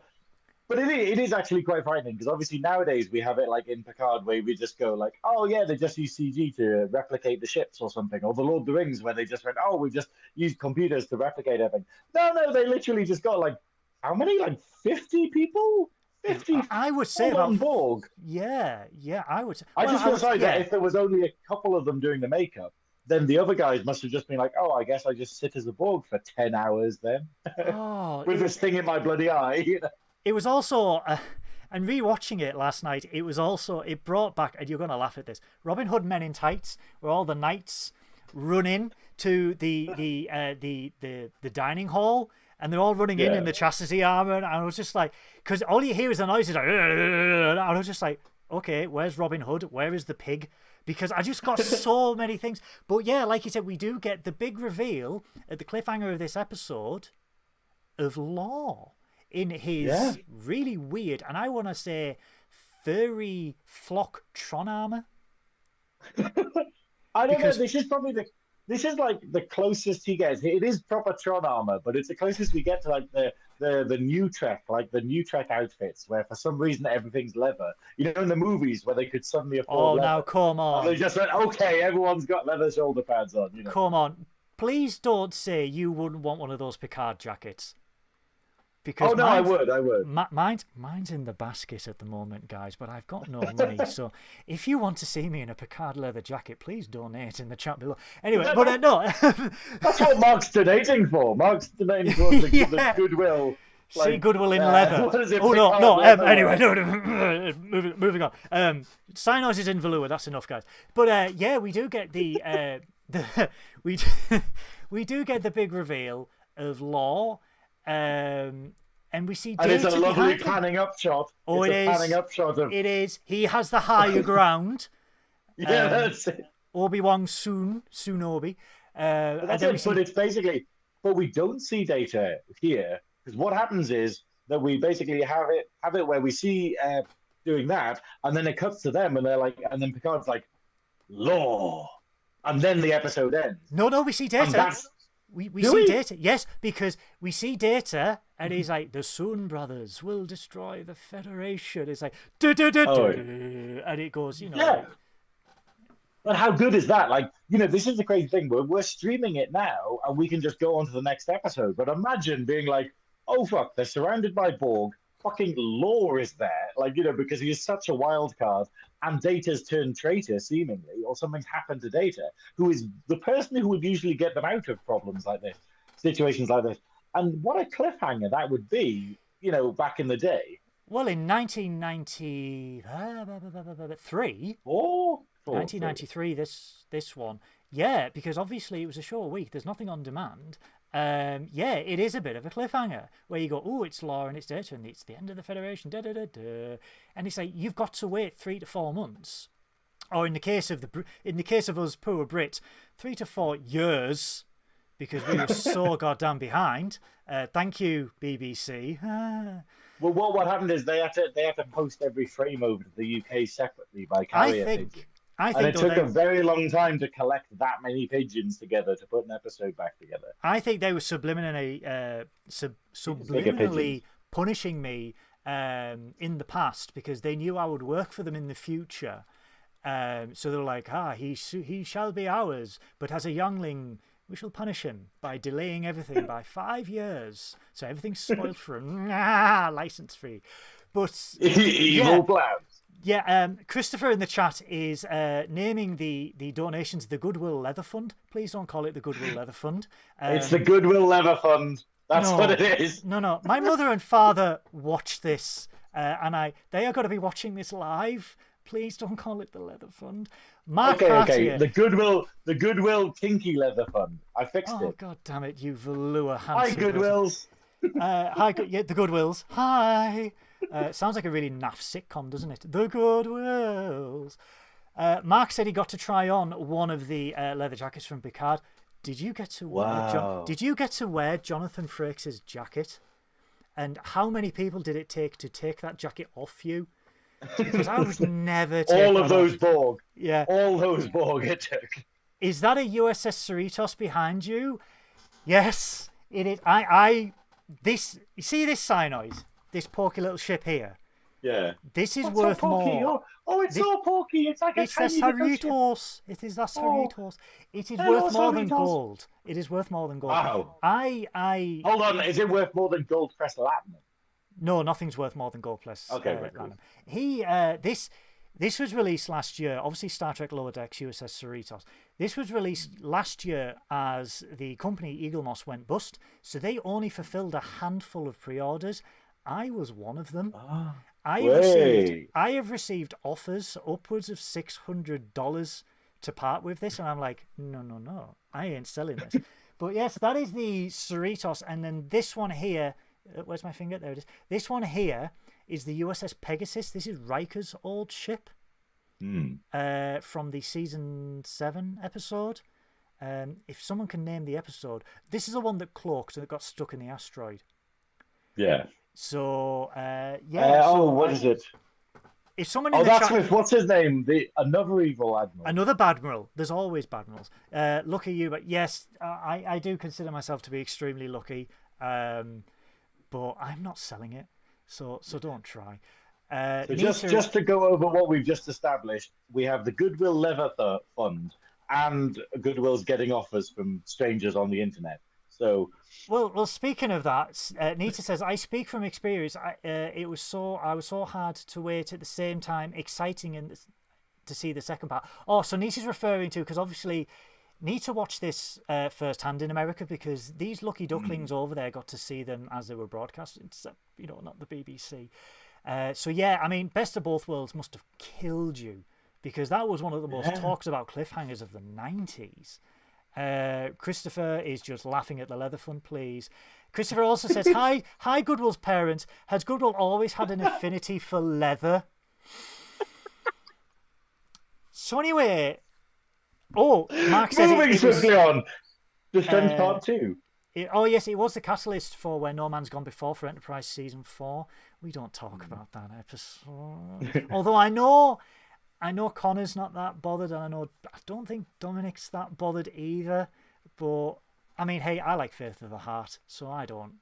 But it is actually quite frightening, because obviously nowadays we have it like in Picard where we just go like, oh yeah, they just use CG to replicate the ships or something, or the Lord of the Rings where they just went, oh, we just use computers to replicate everything. No, they literally just got like, how many? Like 50 people? 50? I would say about Borg. Yeah, I would say. I just feel sorry that if there was only a couple of them doing the makeup, then the other guys must have just been like, oh, I guess I just sit as a Borg for 10 hours then. With this thing in my bloody eye. It was also, and rewatching it last night, it brought back, and you're going to laugh at this, Robin Hood Men in Tights, where all the knights run in to the dining hall, and they're all running in the chastity armor, and I was just like, because all you hear is the noises, like, and I was just like, okay, where's Robin Hood? Where is the pig? Because I just got so many things. But yeah, like you said, we do get the big reveal at the cliffhanger of this episode of Law. in his really weird, and I want to say, furry flock Tron armor. I don't know. This is like the closest he gets. It is proper Tron armor, but it's the closest we get to like the new Trek, like the new Trek outfits, where for some reason everything's leather. You know, in the movies where they could suddenly afford leather. Now come on. And they just went, okay, everyone's got leather shoulder pads on. You know. Come on. Please don't say you wouldn't want one of those Picard jackets. Because I would. Mine's in the basket at the moment, guys, but I've got no money. So if you want to see me in a Picard leather jacket, please donate in the chat below. Anyway, but no. That's what Mark's donating for. Mark's donating for the Goodwill. Like, see Goodwill in leather. Anyway, no. Moving on. Synoiz is in velour. That's enough, guys. But we do get we do get the big reveal of Law. And we see Data. And it's a lovely panning up shot. Oh, it is. Panning up shot of... It is. He has the higher ground. That's it. Obi-Wan Sunobi. But it's basically... But we don't see Data here. Because what happens is that we basically have it where we see doing that, and then it cuts to them, and they're like... And then Picard's like, Law. And then the episode ends. No, we see Data. We see Data, yes, because we see Data, and he's like, the Soon brothers will destroy the Federation. It's like, and it goes, you know. Yeah. But how good is that? Like, you know, this is the crazy thing. We're streaming it now, and we can just go on to the next episode. But imagine being like, oh, fuck, they're surrounded by Borg. Fucking Law is there. Like, you know, because he is such a wild card. And Data's turned traitor, seemingly, or something's happened to Data, who is the person who would usually get them out of problems like this, situations like this. And what a cliffhanger that would be, you know, back in the day. Well, in 1993, 1993, this one, yeah, because obviously it was a short week. There's nothing on demand. It is a bit of a cliffhanger where you go, oh, it's Law and it's Data and it's the end of the Federation, and it's like you've got to wait 3 to 4 months, or in the case of us poor Brits, 3 to 4 years, because we were so goddamn behind. Thank you, BBC. Well, what happened is they had to post every frame over to the UK separately by carrier. I think it took a very long time to collect that many pigeons together to put an episode back together. I think they were subliminally punishing me in the past because they knew I would work for them in the future. So they were like, he shall be ours, but as a youngling, we shall punish him by delaying everything by 5 years. So everything's spoiled for him. License free. But evil plans. Yeah, Christopher in the chat is naming the donations the Goodwill Leather Fund. Please don't call it the Goodwill Leather Fund. It's the Goodwill Leather Fund. That's what it is. No. My mother and father watch this, and they are going to be watching this live. Please don't call it the Leather Fund. Mark okay. The Goodwill Kinky Leather Fund. I fixed it. Oh, God damn it, you velour handsome. Hi, Goodwills. The Goodwills. Hi. Sounds like a really naff sitcom, doesn't it? The Goodwills. Mark said he got to try on one of the leather jackets from Picard. Did you get to wear Jonathan Frakes' jacket? And how many people did it take to take that jacket off you? Because I was never all of those Borg. Yeah. All those Borg it took. Is that a USS Cerritos behind you? Yes, it is. You see this Synoiz? This porky little ship here. Yeah. This is worth more. Oh, it's so porky. It's like a tiny Cerritos. It is the Cerritos. It is worth more than gold. It is worth more than gold. Wow. Hold on. Is it worth more than gold plus platinum? No, nothing's worth more than gold plus platinum. This was released last year. Obviously, Star Trek Lower Decks USS Cerritos. This was released last year as the company Eagle Moss went bust, so they only fulfilled a handful of pre-orders. I was one of them. I have received offers upwards of $600 to part with this, and I'm like, no, I ain't selling this. But yes, that is the Cerritos, and then this one here. Where's my finger? There it is. This one here is the USS Pegasus. This is Riker's old ship from the season 7 episode. If someone can name the episode, this is the one that cloaked and that got stuck in the asteroid. Yeah. So yeah. What is it? If someone in Oh, the that's chat, with what's his name? The another evil admiral. another Badmiral. There's always Badmirals. Lucky you, but yes, I do consider myself to be extremely lucky. But I'm not selling it, so don't try. So just to go over what we've just established, we have the Goodwill Leather Fund, and Goodwill's getting offers from strangers on the internet. So, well. Speaking of that, Nita says, "I speak from experience. I was so hard to wait at the same time, exciting and to see the second part." Oh, so Nita's referring to because obviously Nita watched this firsthand in America because these lucky ducklings over there got to see them as they were broadcast. Except not the BBC. So yeah, I mean, Best of Both Worlds must have killed you because that was one of the most talked about cliffhangers of the 90s. Christopher is just laughing at the leather fund, please. Christopher also says, hi Goodwill's parents. Has Goodwill always had an affinity for leather? So anyway, Mark says moving swiftly on. Descent Part 2. Yes, it was the catalyst for Where No Man's Gone Before for Enterprise Season 4. We don't talk about that episode. Although I know Connor's not that bothered, and I don't think Dominic's that bothered either. But I mean, hey, I like Faith of the Heart, so I don't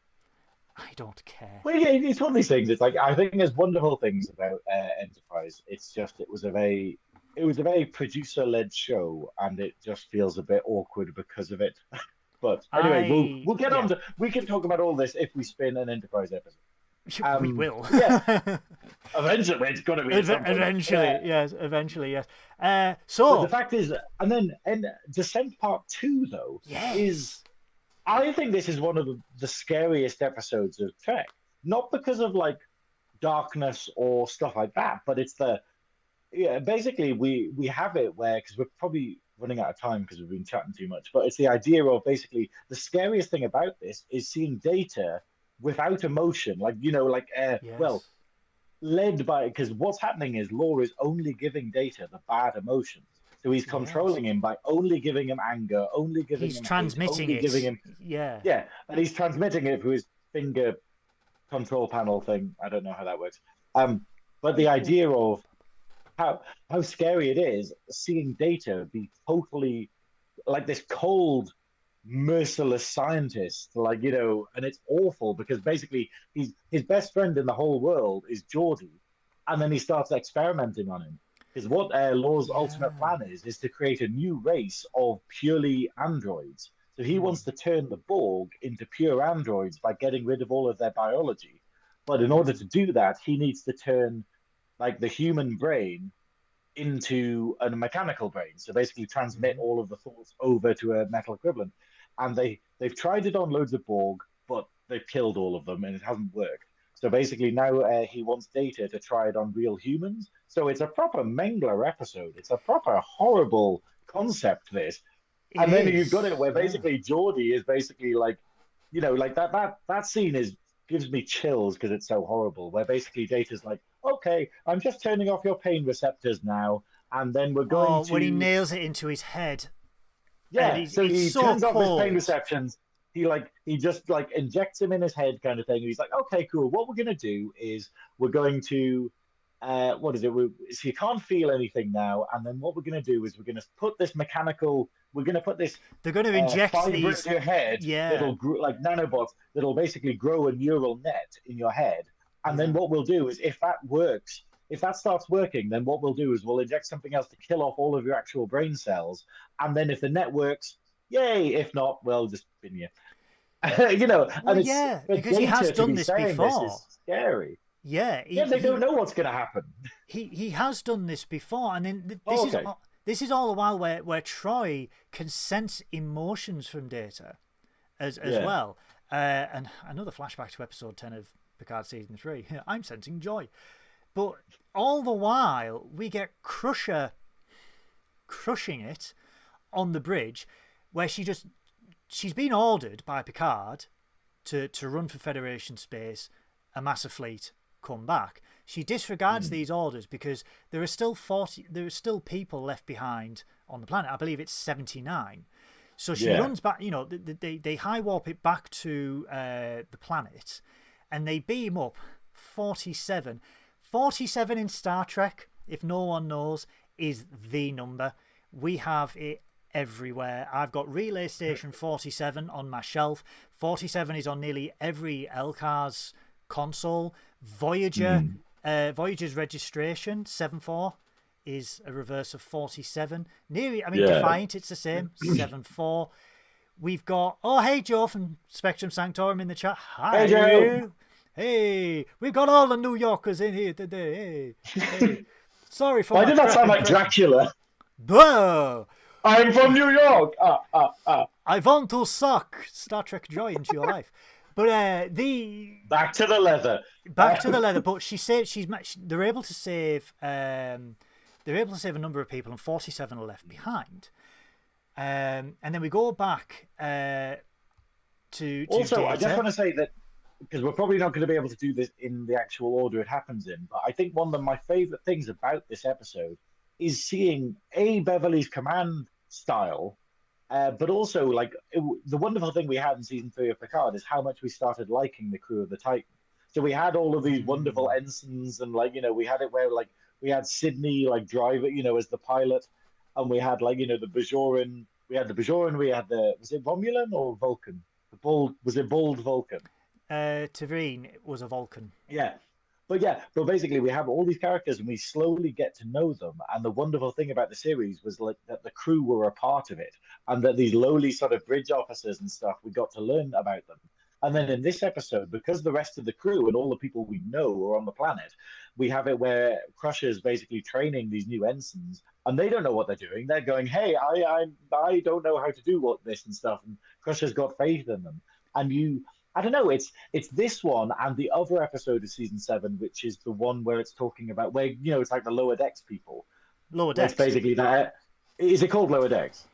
care. Well, yeah, it's one of these things. It's like I think there's wonderful things about Enterprise. It's just it was a very producer-led show, and it just feels a bit awkward because of it. But anyway, we'll get on to. We can talk about all this if we spin an Enterprise episode. We will. Yeah. Eventually, it's got to be. Eventually, yes. So but the fact is, and then Descent Part 2 though is, I think this is one of the scariest episodes of Trek. Not because of like darkness or stuff like that, but it's basically we have it where, because we're probably running out of time because we've been chatting too much, but it's the idea of basically the scariest thing about this is seeing Data without emotion, led by, because what's happening is Law is only giving Data the bad emotions, so he's controlling him by only giving him anger, only giving he's him transmitting hate, it, giving him and he's transmitting it through his finger control panel thing. I don't know how that works, but the idea of how scary it is seeing Data be totally like this cold, merciless scientist, and it's awful because basically his best friend in the whole world is Geordi, and then he starts experimenting on him. Because what Law's ultimate plan is to create a new race of purely androids. So he wants to turn the Borg into pure androids by getting rid of all of their biology. But in order to do that, he needs to turn like the human brain into a mechanical brain. So basically transmit all of the thoughts over to a metal equivalent. And they've tried it on loads of Borg, but they've killed all of them and it hasn't worked. So basically now he wants Data to try it on real humans. So it's a proper Mengler episode. It's a proper horrible concept, this. And then you've got it where basically Geordi is basically like, like that scene gives me chills because it's so horrible, where basically Data's like, okay, I'm just turning off your pain receptors now, and then we're going to... when he nails it into his head. Yeah, so he turns off his pain receptions, he just injects him in his head kind of thing, and he's like, okay, cool, what we're going to do is we're going to... so you can't feel anything now, and then what we're going to do is we're going to put this mechanical... We're going to put this... They're going to inject these... into your head, that'll like nanobots, that'll basically grow a neural net in your head. And then what we'll do is, if that works, if that starts working, then what we'll do is we'll inject something else to kill off all of your actual brain cells. And then if the net works, yay. If not, well, just spin you. Because he has done this before. This is scary. Yeah. They don't know what's going to happen. He has done this before. And then this is all the while where Troy can sense emotions from Data as well. And another flashback to episode 10 of Picard Season 3. I'm sensing joy. But all the while, we get Crusher crushing it on the bridge, where she's been ordered by Picard to run for Federation space, amass a fleet, come back. She disregards these orders because there are still people left behind on the planet. I believe it's 79. So she runs back, they high warp it back to the planet. and they beat him up 47. 47 in Star Trek, if no one knows, is the number. We have it everywhere. I've got Relay Station 47 on my shelf. 47 is on nearly every LCARS console. Voyager's registration 74 is a reverse of 47. Defiant, it's the same. 74. We've got hey Joe from Spectrum Sanctorum in the chat. Hi. Hey Joe. Hey, we've got all the New Yorkers in here today. Hey. Sorry for Why did that sound like Dracula? Whoa. I'm from New York. I want to suck Star Trek joy into your life. But back to the leather. But she said they're able to save a number of people, and 47 are left behind. And then we go back to also, data. I just want to say that, because we're probably not going to be able to do this in the actual order it happens in, but I think one of my favorite things about this episode is seeing Beverly's command style, but also the wonderful thing we had in season 3 of Picard is how much we started liking the crew of the Titan. So we had all of these wonderful ensigns, and we had it where we had Sydney drive it, as the pilot, and we had the Bajoran. We had the Bajoran. We had was it Romulan or Vulcan? Was it Bold Vulcan? Tavrine was a Vulcan. Yeah. But basically we have all these characters and we slowly get to know them. And the wonderful thing about the series was that the crew were a part of it, and that these lowly sort of bridge officers and stuff, we got to learn about them. And then in this episode, because the rest of the crew and all the people we know are on the planet, we have it where Crusher's basically training these new ensigns, and they don't know what they're doing. They're going, hey, I don't know how to do this and stuff. And Crusher's got faith in them. And I don't know, it's this one and the other episode of season 7, which is the one where it's talking about where it's like the lower decks people. Lower Decks. It's basically that. Is it called Lower Decks?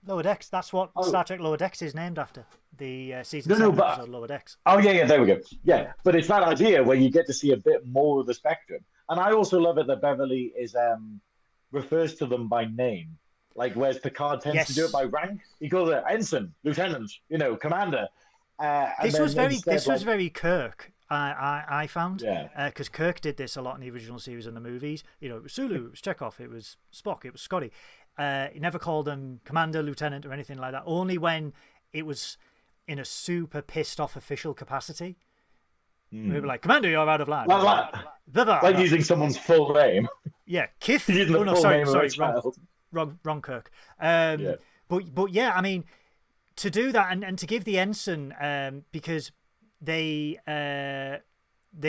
Lower Decks. That's what Star Trek Lower Decks is named after. The season 7 episode Lower Decks. Oh yeah, there we go. Yeah, but it's that idea where you get to see a bit more of the spectrum, and I also love it that Beverly is refers to them by name, whereas Picard tends to do it by rank. He calls it ensign, lieutenant, commander. This was very Kirk. I found, because yeah. Kirk did this a lot in the original series and the movies. Sulu, it was Chekhov, it was Spock, it was Scotty. He never called them commander, lieutenant, or anything like that. Only when it was in a super pissed off official capacity. We were like, Commander, you're out of line. Like using someone's full name. Yeah, Kith. Oh no, sorry, wrong Kirk. But yeah, I mean, to do that and to give the ensign, because they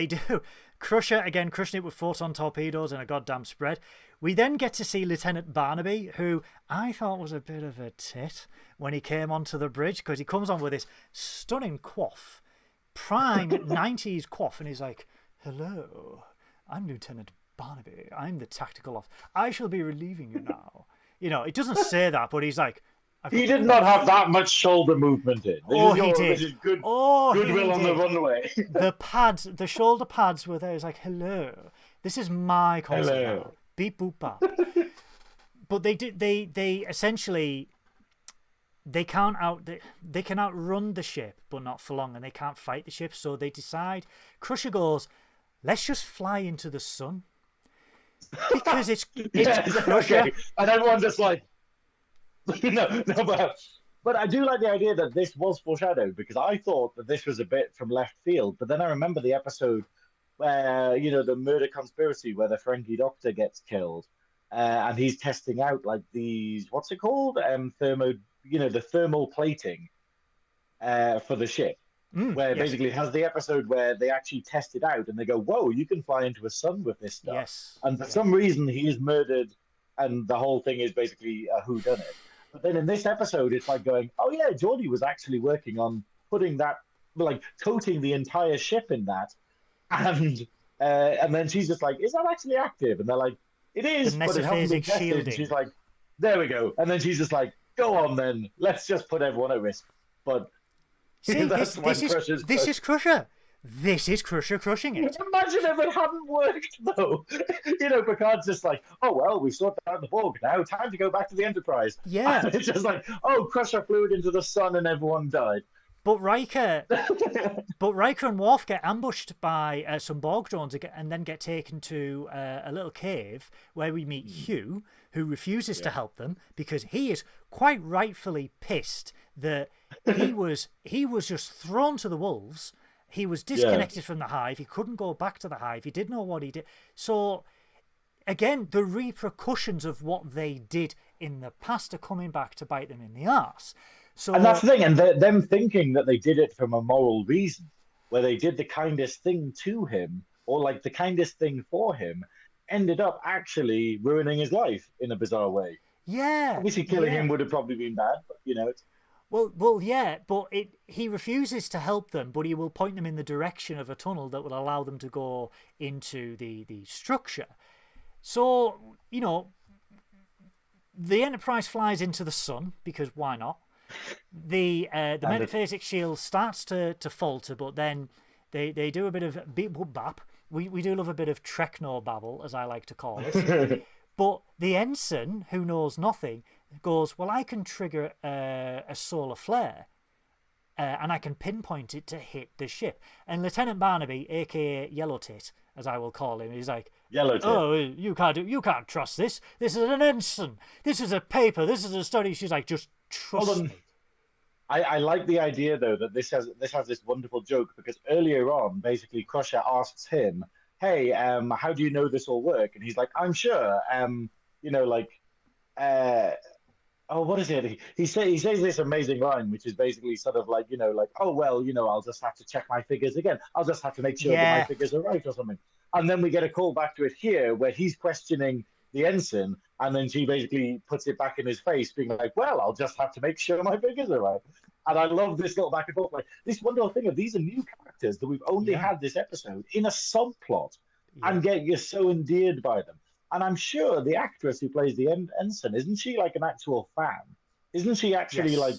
do Crusher again, crushing it with photon torpedoes and a goddamn spread. We then get to see Lieutenant Barnaby, who I thought was a bit of a tit when he came onto the bridge, because he comes on with this stunning quaff, prime 90s quaff, and he's like, hello, I'm Lieutenant Barnaby. I'm the tactical officer. I shall be relieving you now. It doesn't say that, but he's like, he did not have that much shoulder movement in. He did. This is Goodwill on the runway. The shoulder pads were there. It's like, hello, this is my concept now. Beep boop bop. But they essentially, they can outrun the ship, but not for long, and they can't fight the ship. So they decide. Crusher goes, let's just fly into the sun, because it's Crusher, okay. And everyone's just like. No, but I do like the idea that this was foreshadowed, because I thought that this was a bit from left field, but then I remember the episode where the murder conspiracy where the Ferengi doctor gets killed, and he's testing out these, what's it called, the thermal plating for the ship, where basically it has the episode where they actually test it out and they go, whoa, you can fly into a sun with this stuff, and for some reason he is murdered, and the whole thing is basically a whodunit. But then in this episode, it's like going, oh yeah, Geordi was actually working on putting that, coating the entire ship in that, and then she's just like, is that actually active? And they're like, it is, but it hasn't been tested. And she's like, there we go. And then she's just like, go on then, let's just put everyone at risk. But see, this is Crusher. This is Crusher crushing it. Imagine if it hadn't worked, though. Picard's just like, oh, well, we sorted out the Borg now. Time to go back to the Enterprise. Yeah. And it's just like, oh, Crusher flew it into the sun and everyone died. But Riker and Worf get ambushed by some Borg drones and then get taken to a little cave where we meet Hugh, who refuses to help them because he is quite rightfully pissed that he was just thrown to the wolves. He was disconnected from the hive. He couldn't go back to the hive. He didn't know what he did. So, again, the repercussions of what they did in the past are coming back to bite them in the arse. So, and that's the thing, and them thinking that they did it from a moral reason, where they did the kindest thing to him, or like the kindest thing for him, ended up actually ruining his life in a bizarre way. Yeah. Obviously, killing him would have probably been bad, but it's... Well, yeah, but he refuses to help them, but he will point them in the direction of a tunnel that will allow them to go into the structure. So, the Enterprise flies into the sun, because why not? The metaphasic shield starts to falter, but then they do a bit of beep-boop-bap. We do love a bit of Trekno babble, as I like to call it. But the ensign, who knows nothing, goes, well, I can trigger a solar flare, and I can pinpoint it to hit the ship. And Lieutenant Barnaby, a.k.a. Yellow Tit, as I will call him, he's like, Yellow Tit. Oh, you can't trust this. This is an ensign. This is a paper. This is a study. She's like, just trust me. I like the idea, though, that this has this wonderful joke, because earlier on, basically, Crusher asks him, hey, how do you know this will work? And he's like, I'm sure. What is it? He says this amazing line, which is basically sort of like, oh, well, I'll just have to check my figures again. I'll just have to make sure that my figures are right or something. And then we get a call back to it here where he's questioning the ensign, and then she basically puts it back in his face, being like, well, I'll just have to make sure my figures are right. And I love this little back and forth. Like, this wonderful thing of these are new characters that we've only had this episode in a subplot, and yet you're so endeared by them. And I'm sure the actress who plays the ensign, isn't she like an actual fan? Isn't she actually like?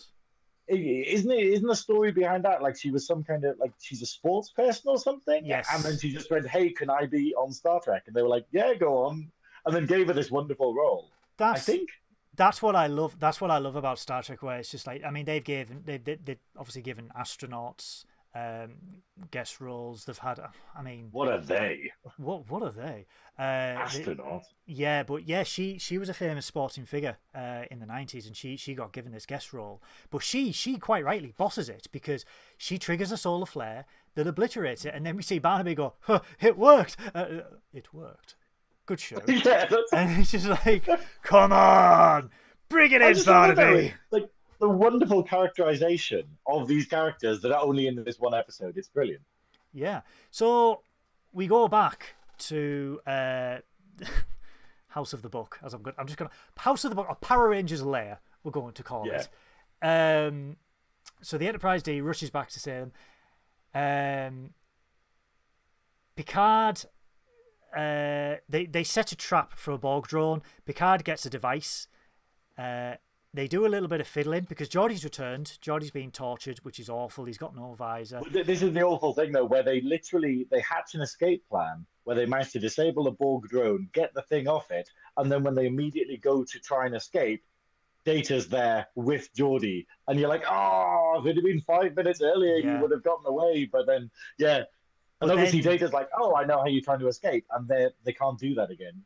Isn't the story behind that like she was some kind of like she's a sports person or something? Yes. And then she just went, "Hey, can I be on Star Trek?" And they were like, "Yeah, go on," and then gave her this wonderful role. I think that's what I love. That's what I love about Star Trek, where it's just like, I mean, they've obviously given astronauts guest roles. They've had, I mean, what are they? What are they? Astronauts. She was a famous sporting figure in the 90s, and she got given this guest role. But she quite rightly bosses it, because she triggers a solar flare that obliterates it, and then we see Barnaby go, huh, it worked. It worked. Good show. And it's just like, come on, bring it in, Barnaby. Like the wonderful characterization of these characters that are only in this one episode. It's brilliant. Yeah. So we go back to House of the Book, as I'm just gonna House of the Book, or Power Rangers lair, we're going to call it. So the Enterprise D rushes back to say them. Picard, they set a trap for a Borg drone. Picard gets a device. They do a little bit of fiddling because Geordie's returned. Geordie's being tortured, which is awful. He's got no visor. This is the awful thing, though, where they hatch an escape plan where they manage to disable a Borg drone, get the thing off it, and then when they immediately go to try and escape, Data's there with Geordie, and you're like, oh, if it had been 5 minutes earlier, you would have gotten away. But then, and obviously Data's like, oh, I know how you're trying to escape, and they can't do that again.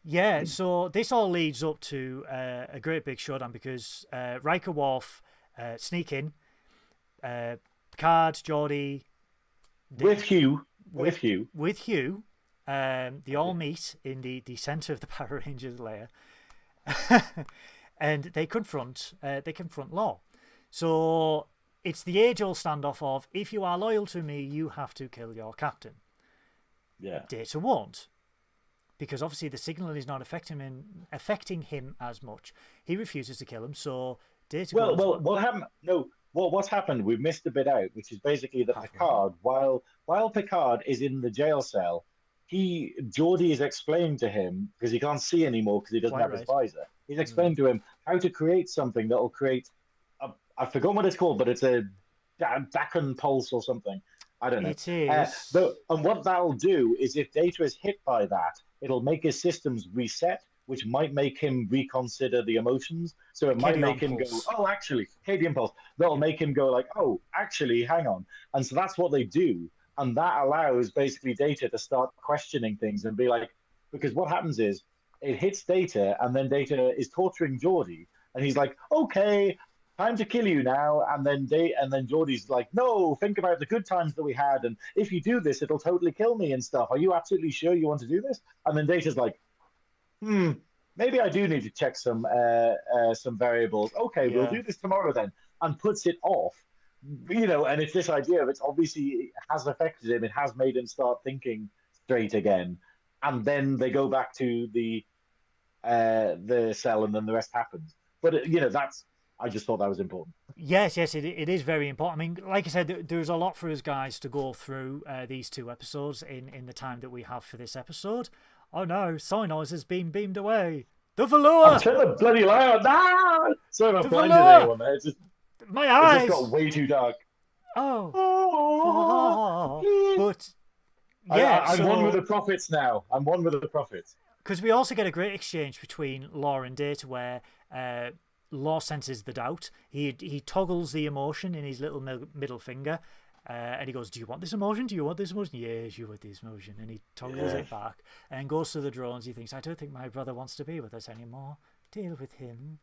Yeah, so this all leads up to a great big showdown, because Riker, Worf sneak in, Picard, Geordie, with Hugh, they all meet in the centre of the Power Rangers lair, and they confront Law. So it's the age-old standoff of, if you are loyal to me, you have to kill your captain. Yeah, Data won't, because obviously the signal is not affecting him as much. He refuses to kill him, so Data goes... Well, what happened? No, what's happened? We've missed a bit out, which is basically that Picard, while Picard is in the jail cell, Geordie is explaining to him, because he can't see anymore because he doesn't have his visor. He's explained to him how to create something that will create I forgot what it's called, but it's a Dacan pulse or something. I don't know. It is. And what that'll do is, if Data is hit by that, it'll make his systems reset, which might make him reconsider the emotions. So it might make him go, oh, actually, the impulse. That'll make him go like, oh, actually, hang on. And so that's what they do. And that allows basically Data to start questioning things and be like, because what happens is it hits Data, and then Data is torturing Geordi, and he's like, okay, time to kill you now. And then Geordie's like, no, think about the good times that we had, and if you do this, it'll totally kill me and stuff. Are you absolutely sure you want to do this? And then Data's like, maybe I do need to check some variables. Okay, we'll do this tomorrow then, and puts it off. And it's this idea of, it's obviously it has affected him. It has made him start thinking straight again. And then they go back to the cell, and then the rest happens. But I just thought that was important. Yes, it is very important. I mean, like I said, there's a lot for us guys to go through these 2 episodes in the time that we have for this episode. Oh no, Synoiz has been beamed away. The velour! Turn the bloody light on! No! Sorry if I blinded anyone there. My eyes! It just got way too dark. Oh. But yeah, I'm one with the prophets now. I'm one with the prophets. Because we also get a great exchange between Law and Data, where Law senses the doubt. He toggles the emotion in his little middle finger, and he goes, do you want this emotion? Do you want this emotion? Yes, you want this emotion. And he toggles it back and goes to the drones. He thinks, I don't think my brother wants to be with us anymore. Deal with him.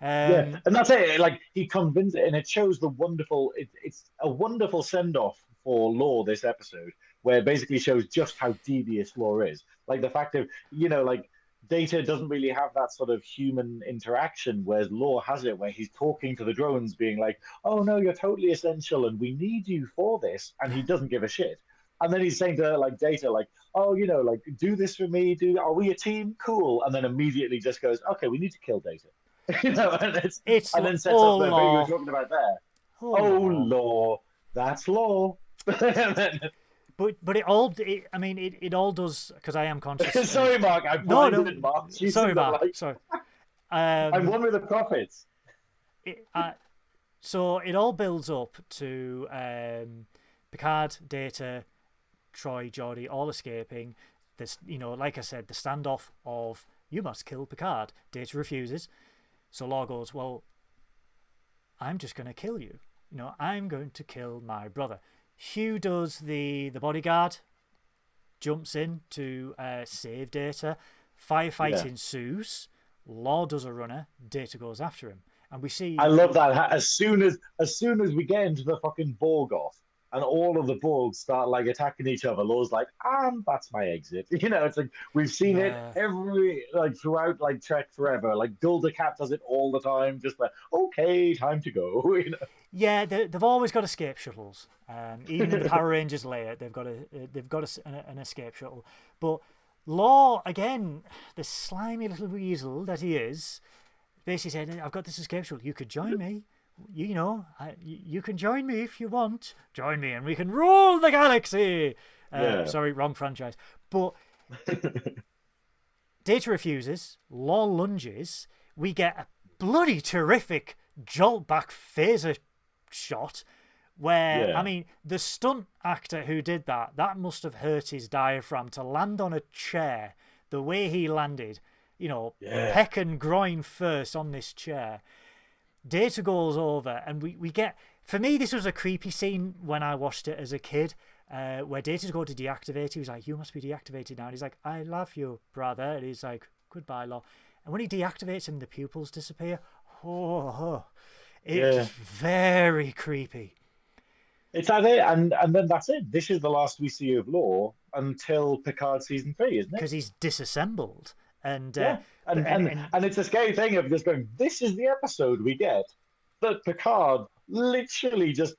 And that's it. Like, he convinced it, and it shows the wonderful. It's a wonderful send off for Law this episode, where it basically shows just how devious Law is. Like the fact of Data doesn't really have that sort of human interaction, whereas Law has it, where he's talking to the drones, being like, "Oh no, you're totally essential, and we need you for this," and he doesn't give a shit. And then he's saying to Data, like, "Oh, do this for me. Are we a team? Cool." And then immediately just goes, "Okay, we need to kill Data." And then sets up the thing you were talking about there. Law, that's Law. But it all does, because I am conscious. Sorry, Mark. I'm blinded, Mark. Sorry, Mark. Sorry. I'm one with the prophets. So it all builds up to Picard, Data, Troy, Geordi all escaping. This, like I said, the standoff of, you must kill Picard. Data refuses. So Law goes, well, I'm just going to kill you. I'm going to kill my brother. Hugh does the bodyguard, jumps in to save Data. Firefight ensues. Law does a runner. Data goes after him, and we see. I love that. As soon as we get into the fucking Borg off, and all of the Borg start attacking each other, Law's like, that's my exit. It's like we've seen it throughout Trek forever. Like Gulda Cat does it all the time. Just like, okay, time to go. Yeah, they've always got escape shuttles. Even in the Power Rangers layer, they've got an escape shuttle. But Law, again, the slimy little weasel that he is, basically said, "I've got this escape shuttle. You could join me. You can join me if you want. Join me, and we can rule the galaxy." Sorry, wrong franchise. But Data refuses. Law lunges. We get a bloody terrific jolt back phaser shot where the stunt actor who did that must have hurt his diaphragm to land on a chair the way he landed, peck and groin first on this chair. Data goes over, and we get, for me, this was a creepy scene when I watched it as a kid, where Data's going to deactivate. He was like, "You must be deactivated now." And he's like, "I love you, brother." And he's like, "Goodbye, Law." And when he deactivates him, the pupils disappear. It's very creepy. It's at it, and then that's it. This is the last we see of Law until Picard season 3, isn't it? Because he's disassembled. And it's a scary thing of just going, this is the episode we get that Picard literally just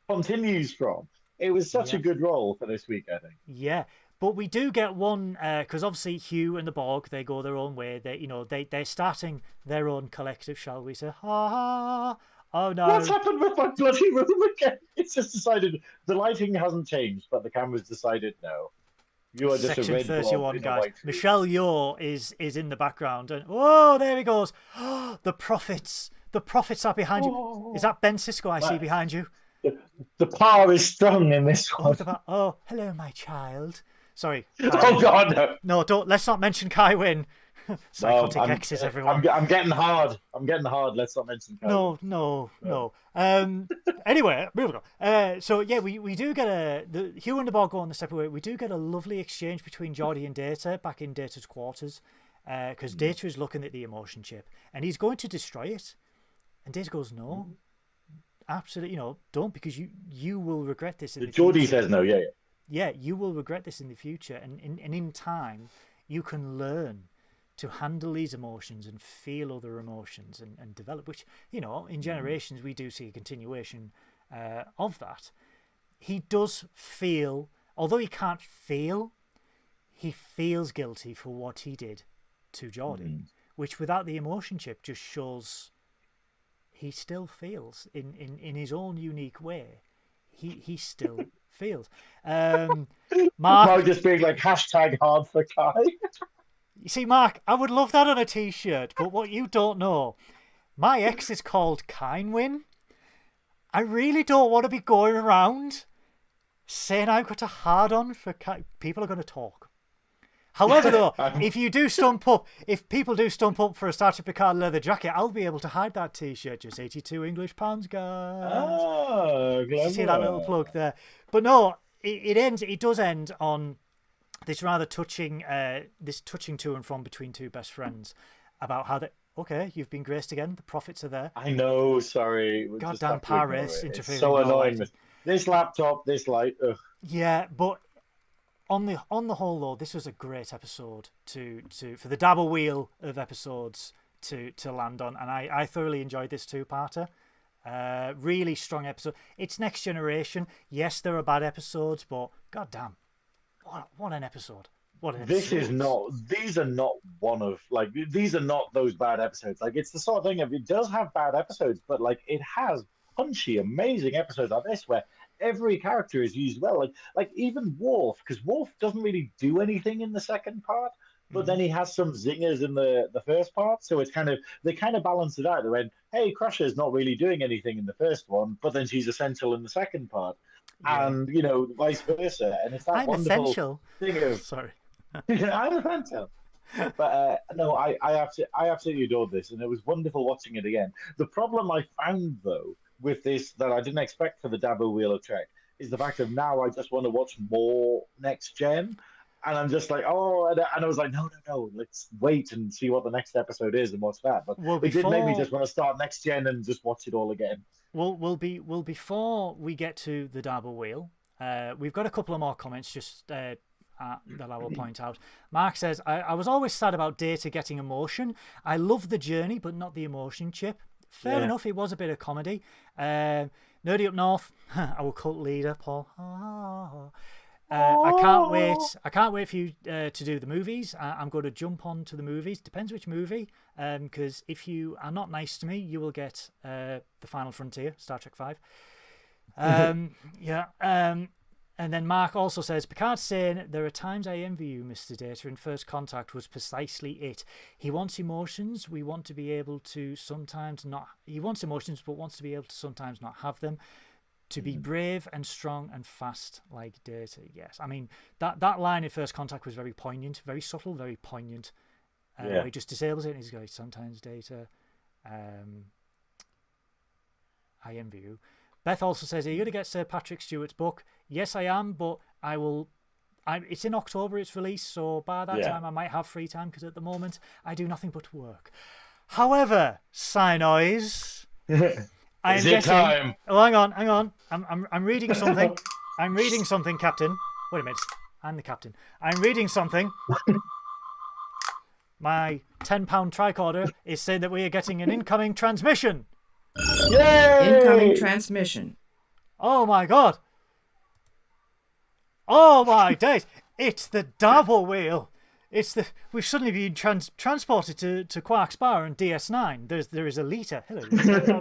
continues from. It was such a good role for this week, I think. Yeah, but we do get one, because obviously Hugh and the Borg, they go their own way. They're starting their own collective, shall we say? Oh no! What's happened with my bloody room again? It's just decided the lighting hasn't changed, but the camera's decided no. You are just Section a red 31, guys. Michelle Yeoh is in the background, and there he goes. The prophets are behind you. Is that Ben Sisko I see behind you? The power is strong in this one. Oh, hello, my child. Sorry. Oh God, no! No, don't. Let's not mention Kai Wynn. Psychotic I'm, exes, everyone. I'm getting hard. I'm getting hard. Let's not mention Calvin. No. Anyway, moving on. So yeah, we do get Hugh and the Borg go on the separate way. We do get a lovely exchange between Geordi and Data back in Data's quarters, because Data is looking at the emotion chip and he's going to destroy it, and Data goes, "No, absolutely, don't, because you will regret this in the Geordi future." says no. Yeah. Yeah, you will regret this in the future, and in time, you can learn to handle these emotions and feel other emotions and develop, which, in generations we do see a continuation of that. He does feel, although he can't feel, he feels guilty for what he did to Geordi, which without the emotion chip just shows he still feels in his own unique way. He still feels. Mark just being like hashtag hard for Kai. You see, Mark, I would love that on a t-shirt, but what you don't know, my ex is called Kynwin. I really don't want to be going around saying I've got a hard-on for Kai. People are going to talk. However, though, if people do stump up for a Star Trek Picard leather jacket, I'll be able to hide that t-shirt. Just £82 English, guys. Oh, clever. You see that little plug there? But no, it does end on this rather touching, to and from between two best friends about how you've been graced again. The profits are there. I know. Sorry. Goddamn Paris interfering. It's so annoying. This laptop, this light. Ugh. Yeah, but on the whole, though, this was a great episode for the Dabo Wheel of Episodes to land on, and I thoroughly enjoyed this two-parter. Really strong episode. It's Next Generation. Yes, there are bad episodes, but goddamn, what an episode! These are not these are not those bad episodes. Like, it's the sort of thing of, it does have bad episodes, but like, it has punchy, amazing episodes like this where every character is used well. Like even Worf, because Worf doesn't really do anything in the second part, but then he has some zingers in the first part. So it's they kind of balance it out. They went, hey, Crusher's not really doing anything in the first one, but then she's essential in the second part. Yeah. And vice versa. And it's that I'm wonderful essential thing of sorry. I'm essential. But no, I absolutely adored this, and it was wonderful watching it again. The problem I found, though, with this that I didn't expect for the Dabo Wheel of Trek is the fact of now I just want to watch more Next Gen. And I'm just like, and I was like, no, let's wait and see what the next episode is and watch that. But it did make me just want to start Next Gen and just watch it all again. Before we get to the Dabo Wheel, we've got a couple of more comments just that I will point out. Mark says, I was always sad about Data getting emotion. I love the journey, but not the emotion chip. Fair enough, it was a bit of comedy. Nerdy Up North, our cult leader, Paul. I can't wait for you to do the movies. I'm going to jump on to the movies. Depends which movie, because if you are not nice to me, you will get The Final Frontier, Star Trek 5. And then Mark also says, Picard's saying, there are times I envy you, Mr. Data, and First Contact was precisely it. He wants emotions. We want to be able to sometimes not... He wants emotions, but wants to be able to sometimes not have them. To be brave and strong and fast like Data, yes. I mean, that line in First Contact was very poignant, very subtle, very poignant. He just disables it and he's going, sometimes Data, I envy you. Beth also says, are you going to get Sir Patrick Stewart's book? Yes, I am, but I will... it's in October, it's released, so by that time I might have free time, because at the moment I do nothing but work. However, Synoiz... Is it time? Oh, hang on. I'm reading something. I'm reading something, Captain. Wait a minute. I'm the captain. I'm reading something. My £10 tricorder is saying that we are getting an incoming transmission. Yay! Incoming transmission. Oh my god. Oh my days. It's the Dabo Wheel. We've suddenly been transported to Quark's Bar and DS9. There is a Lita. Hello,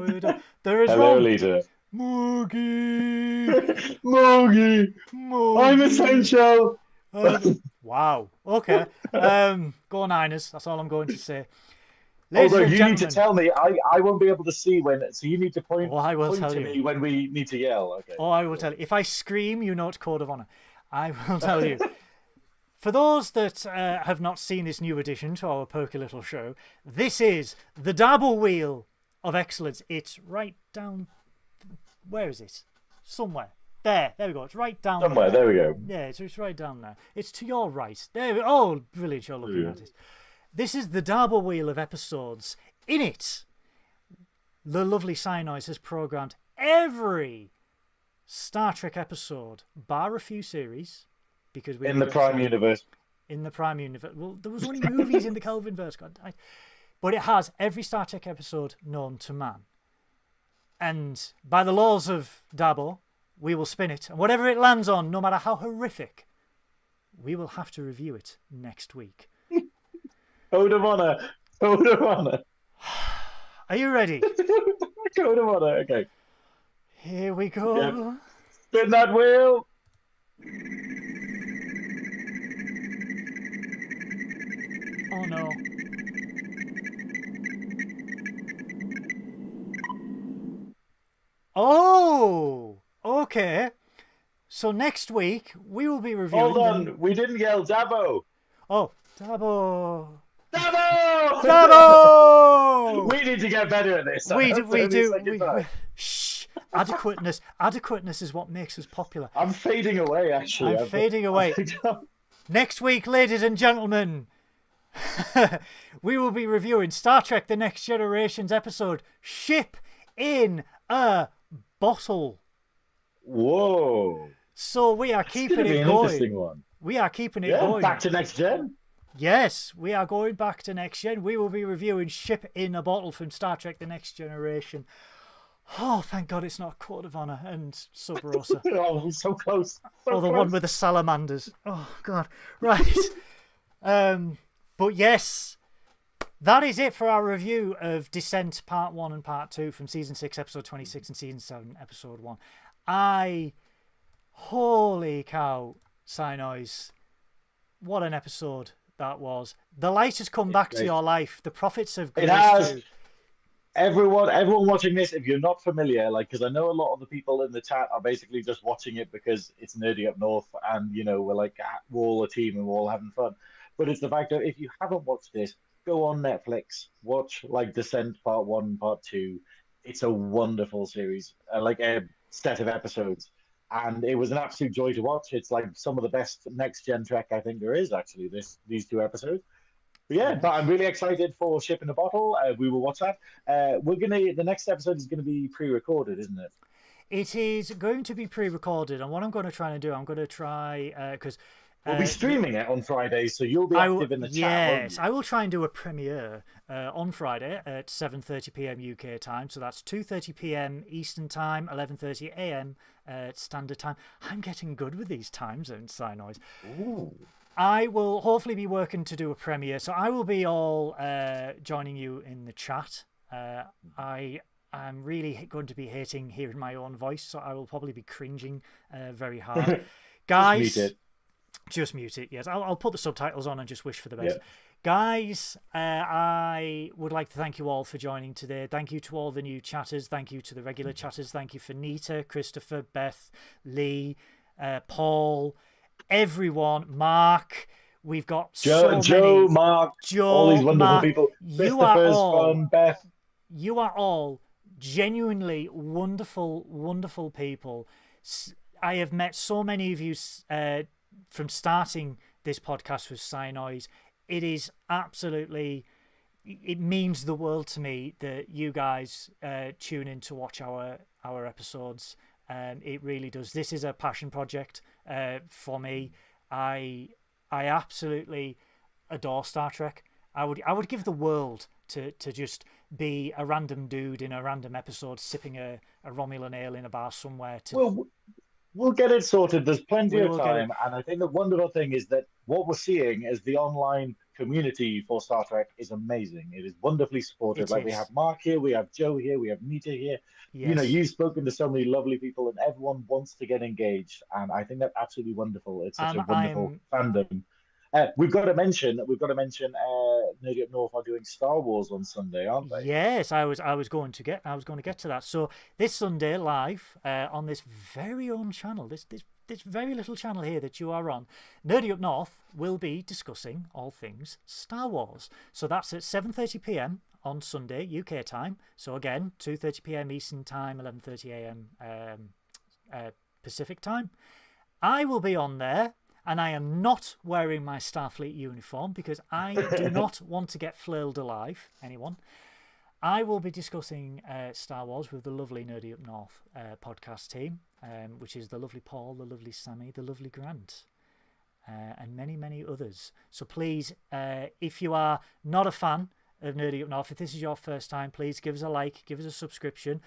Lita. There is Hello, Ron. Lita. Moogie. Moogie. I'm essential. Wow. Okay. Go Niners. That's all I'm going to say. Ladies Although and you need to gentlemen- tell me, I won't be able to see when. So you need to point. Oh, I will point tell to you. me when we need to yell. Okay. Oh, I will tell you. If I scream, you know it's code of honor. I will tell you. For those that have not seen this new addition to our perky little show, this is the Dabo Wheel of Excellence. It's right down... Where is it? Somewhere. There we go. It's right down Somewhere, there. there we go. Yeah, it's right down there. It's to your right. There we go. Oh, brilliant, you're looking at it. This is the Dabo Wheel of Episodes. In it, the lovely Synoiz has programmed every Star Trek episode, bar a few series, because we in the Prime Universe. In the Prime Universe. Well, there was only movies in the Kelvinverse, but it has every Star Trek episode known to man. And by the laws of Dabo, we will spin it, and whatever it lands on, no matter how horrific, we will have to review it next week. Code of honor. Code of honor. Are you ready? Code of honor. Okay. Here we go. Yep. Spin that wheel. Oh no. Oh, okay. So next week we will be reviewing. Hold on, we didn't yell Dabo. Oh, Dabo. Dabo! Dabo! We need to get better at this. We do. Shh. Adequateness is what makes us popular. I'm fading away, actually. I'm fading away. Next week, ladies and gentlemen, we will be reviewing Star Trek The Next Generation's episode, Ship in a Bottle. Whoa. So we are keeping it an going. Interesting one. We are keeping it going. Back to Next Gen. Yes, we are going back to Next Gen. We will be reviewing Ship in a Bottle from Star Trek The Next Generation. Oh, thank God it's not Code of Honor and Sub Rosa. Oh, so close. So the one with the salamanders. Oh, God. Right. But yes, that is it for our review of Descent Part 1 and Part 2 from Season 6, Episode 26 and Season 7, Episode 1. Holy cow, Synoiz. What an episode that was. The light has come back to your life. The prophets of grace. It has. Everyone watching this, if you're not familiar, because I know a lot of the people in the chat are basically just watching it because it's nerdy up north and, we're all a team and we're all having fun. But it's the fact that if you haven't watched this, go on Netflix, watch Descent Part 1, Part 2. It's a wonderful series, a set of episodes. And it was an absolute joy to watch. It's some of the best Next Gen Trek I think there is, actually, these two episodes. But I'm really excited for Ship in a Bottle. We will watch that. The next episode is going to be pre-recorded, isn't it? It is going to be pre-recorded, and what I'm going to try and do, I'm going to try because we'll be streaming it on Friday, so you'll be active in the chat. Yes, I will try and do a premiere on Friday at 7:30 p.m. UK time. So that's 2:30 p.m. Eastern time, 11:30 a.m. Standard time. I'm getting good with these time zones, Synoiz. Ooh. I will hopefully be working to do a premiere, so I will be all joining you in the chat. I am really going to be hating hearing my own voice, so I will probably be cringing very hard. Guys, just mute it. Yes, I'll put the subtitles on and just wish for the best. Yeah. Guys, I would like to thank you all for joining today. Thank you to all the new chatters. Thank you to the regular chatters. Thank you for Nita, Christopher, Beth, Lee, Paul, everyone, Mark. We've got Joe, Mark, all these wonderful people. Christopher's fun, Beth. You are all genuinely wonderful, wonderful people. I have met so many of you from starting this podcast with Synoiz. It is absolutely, it means the world to me that you guys tune in to watch our episodes. It really does. This is a passion project for me. I absolutely adore Star Trek. I would give the world to just be a random dude in a random episode sipping a Romulan ale in a bar somewhere. Well, we'll get it sorted. There's plenty of time. And I think the wonderful thing is that what we're seeing is the online community for Star Trek is amazing. It is wonderfully supported. We have Mark here, we have Joe here, we have Nita here. Yes. You've spoken to so many lovely people and everyone wants to get engaged. And I think that's absolutely wonderful. It's such a wonderful fandom. We've got to mention Nerdy Up North are doing Star Wars on Sunday, aren't they? Yes, I was going to get to that. So this Sunday live on this very own channel, this very little channel here that you are on, Nerdy Up North will be discussing all things Star Wars. So that's at 7:30 p.m. on Sunday UK time. So again, 2:30 p.m. Eastern time, 11:30 a.m. Pacific time. I will be on there. And I am not wearing my Starfleet uniform because I do not want to get flailed alive, anyone. I will be discussing Star Wars with the lovely Nerdy Up North podcast team, which is the lovely Paul, the lovely Sammy, the lovely Grant, and many, many others. So please, if you are not a fan of Nerdy Up North, if this is your first time, please give us a like, give us a subscription.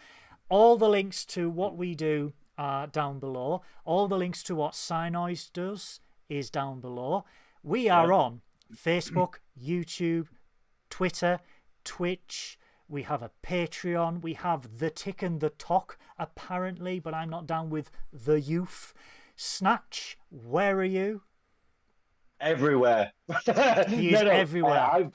All the links to what we do are down below. All the links to what Synoiz does is down below. We are on Facebook, YouTube, Twitter, Twitch. We have a Patreon. We have the Tick and the Talk, apparently, but I'm not down with the youth. Snatch, where are you? Everywhere. He is everywhere.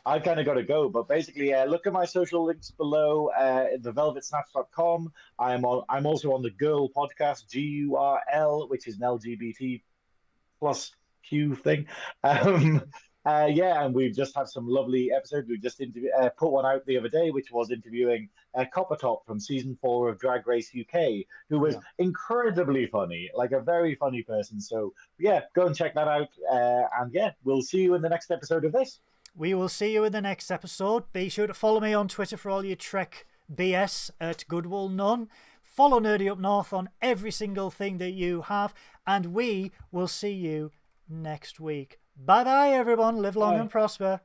I kind of got to go, but basically, look at my social links below. thevelvetsnatch.com. I'm also on the Girl podcast, GURL, which is an LGBT plus Q thing. And we've just had some lovely episodes. We just put one out the other day, which was interviewing Coppertop from season 4 of Drag Race UK, who was incredibly funny, like a very funny person. So yeah, go and check that out. We'll see you in the next episode of this. We will see you in the next episode. Be sure to follow me on Twitter for all your Trek BS at Goodwill None. Follow Nerdy Up North on every single thing that you have. And we will see you next week. Bye-bye, everyone. Live long and prosper.